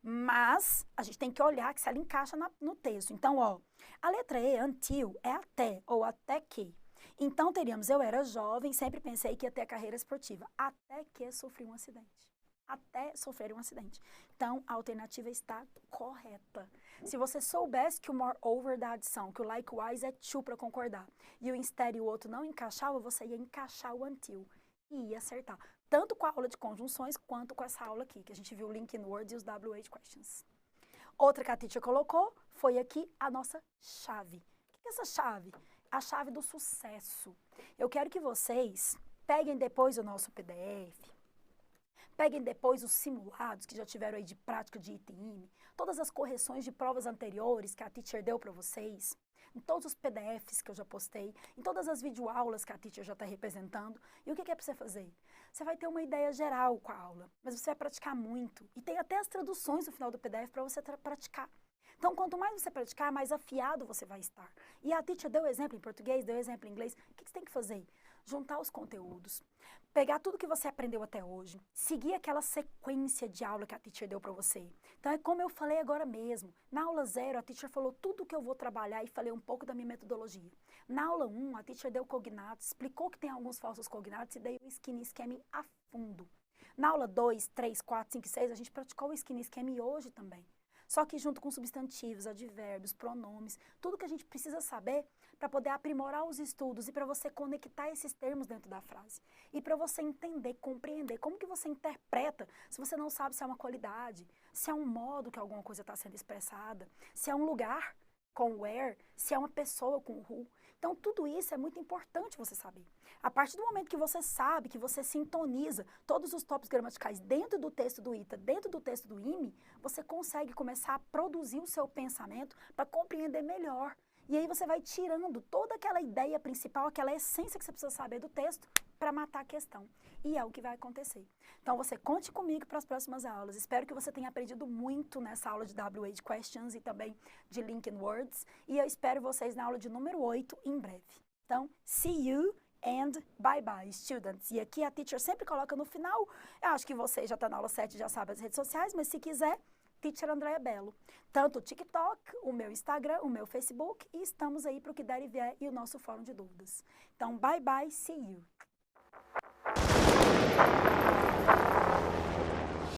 Mas a gente tem que olhar que se ela encaixa no texto. Então, ó, a letra E, until, é até ou até que. Então, teríamos eu era jovem, sempre pensei que ia ter carreira esportiva, até que sofri um acidente. Até sofrer um acidente. Então, a alternativa está correta. Se você soubesse que o moreover da adição, que o likewise é to para concordar, e o instead e o outro não encaixava, você ia encaixar o until e ia acertar. Tanto com a aula de conjunções, quanto com essa aula aqui, que a gente viu o link in words e os WH questions. Outra que a teacher colocou foi aqui a nossa chave. O que é essa chave? A chave do sucesso. Eu quero que vocês peguem depois o nosso PDF, peguem depois os simulados que já tiveram aí de prática de ITM, todas as correções de provas anteriores que a teacher deu para vocês, em todos os PDFs que eu já postei, em todas as videoaulas que a teacher já está representando. E o que é para você fazer? Você vai ter uma ideia geral com a aula, mas você vai praticar muito. E tem até as traduções no final do PDF para você praticar. Então, quanto mais você praticar, mais afiado você vai estar. E a teacher deu exemplo em português, deu exemplo em inglês. O que você tem que fazer? Juntar os conteúdos, pegar tudo que você aprendeu até hoje, seguir aquela sequência de aula que a teacher deu para você. Então, é como eu falei agora mesmo. Na aula 0, a teacher falou tudo que eu vou trabalhar e falei um pouco da minha metodologia. Na aula 1, a teacher deu cognatos, explicou que tem alguns falsos cognatos e dei o skinny scheme a fundo. Na aula 2, 3, 4, 5 e 6, a gente praticou o skinny scheme hoje também. Só que junto com substantivos, advérbios, pronomes, tudo que a gente precisa saber para poder aprimorar os estudos e para você conectar esses termos dentro da frase. E para você entender, compreender como que você interpreta se você não sabe se é uma qualidade, se é um modo que alguma coisa está sendo expressada, se é um lugar com where, se é uma pessoa com who. Então, tudo isso é muito importante você saber. A partir do momento que você sabe, que você sintoniza todos os tópicos gramaticais dentro do texto do ITA, dentro do texto do IME, você consegue começar a produzir o seu pensamento para compreender melhor. E aí você vai tirando toda aquela ideia principal, aquela essência que você precisa saber do texto para matar a questão. E é o que vai acontecer. Então, você conte comigo para as próximas aulas. Espero que você tenha aprendido muito nessa aula de WH Questions e também de Link in Words. E eu espero vocês na aula de número 8 em breve. Então, see you and bye-bye, students. E aqui a teacher sempre coloca no final, eu acho que você já está na aula 7 e já sabe as redes sociais, mas se quiser, Teacher Andréa Bello. Tanto o TikTok, o meu Instagram, o meu Facebook, e estamos aí para o que der e vier e o nosso fórum de dúvidas. Então, bye-bye, see you.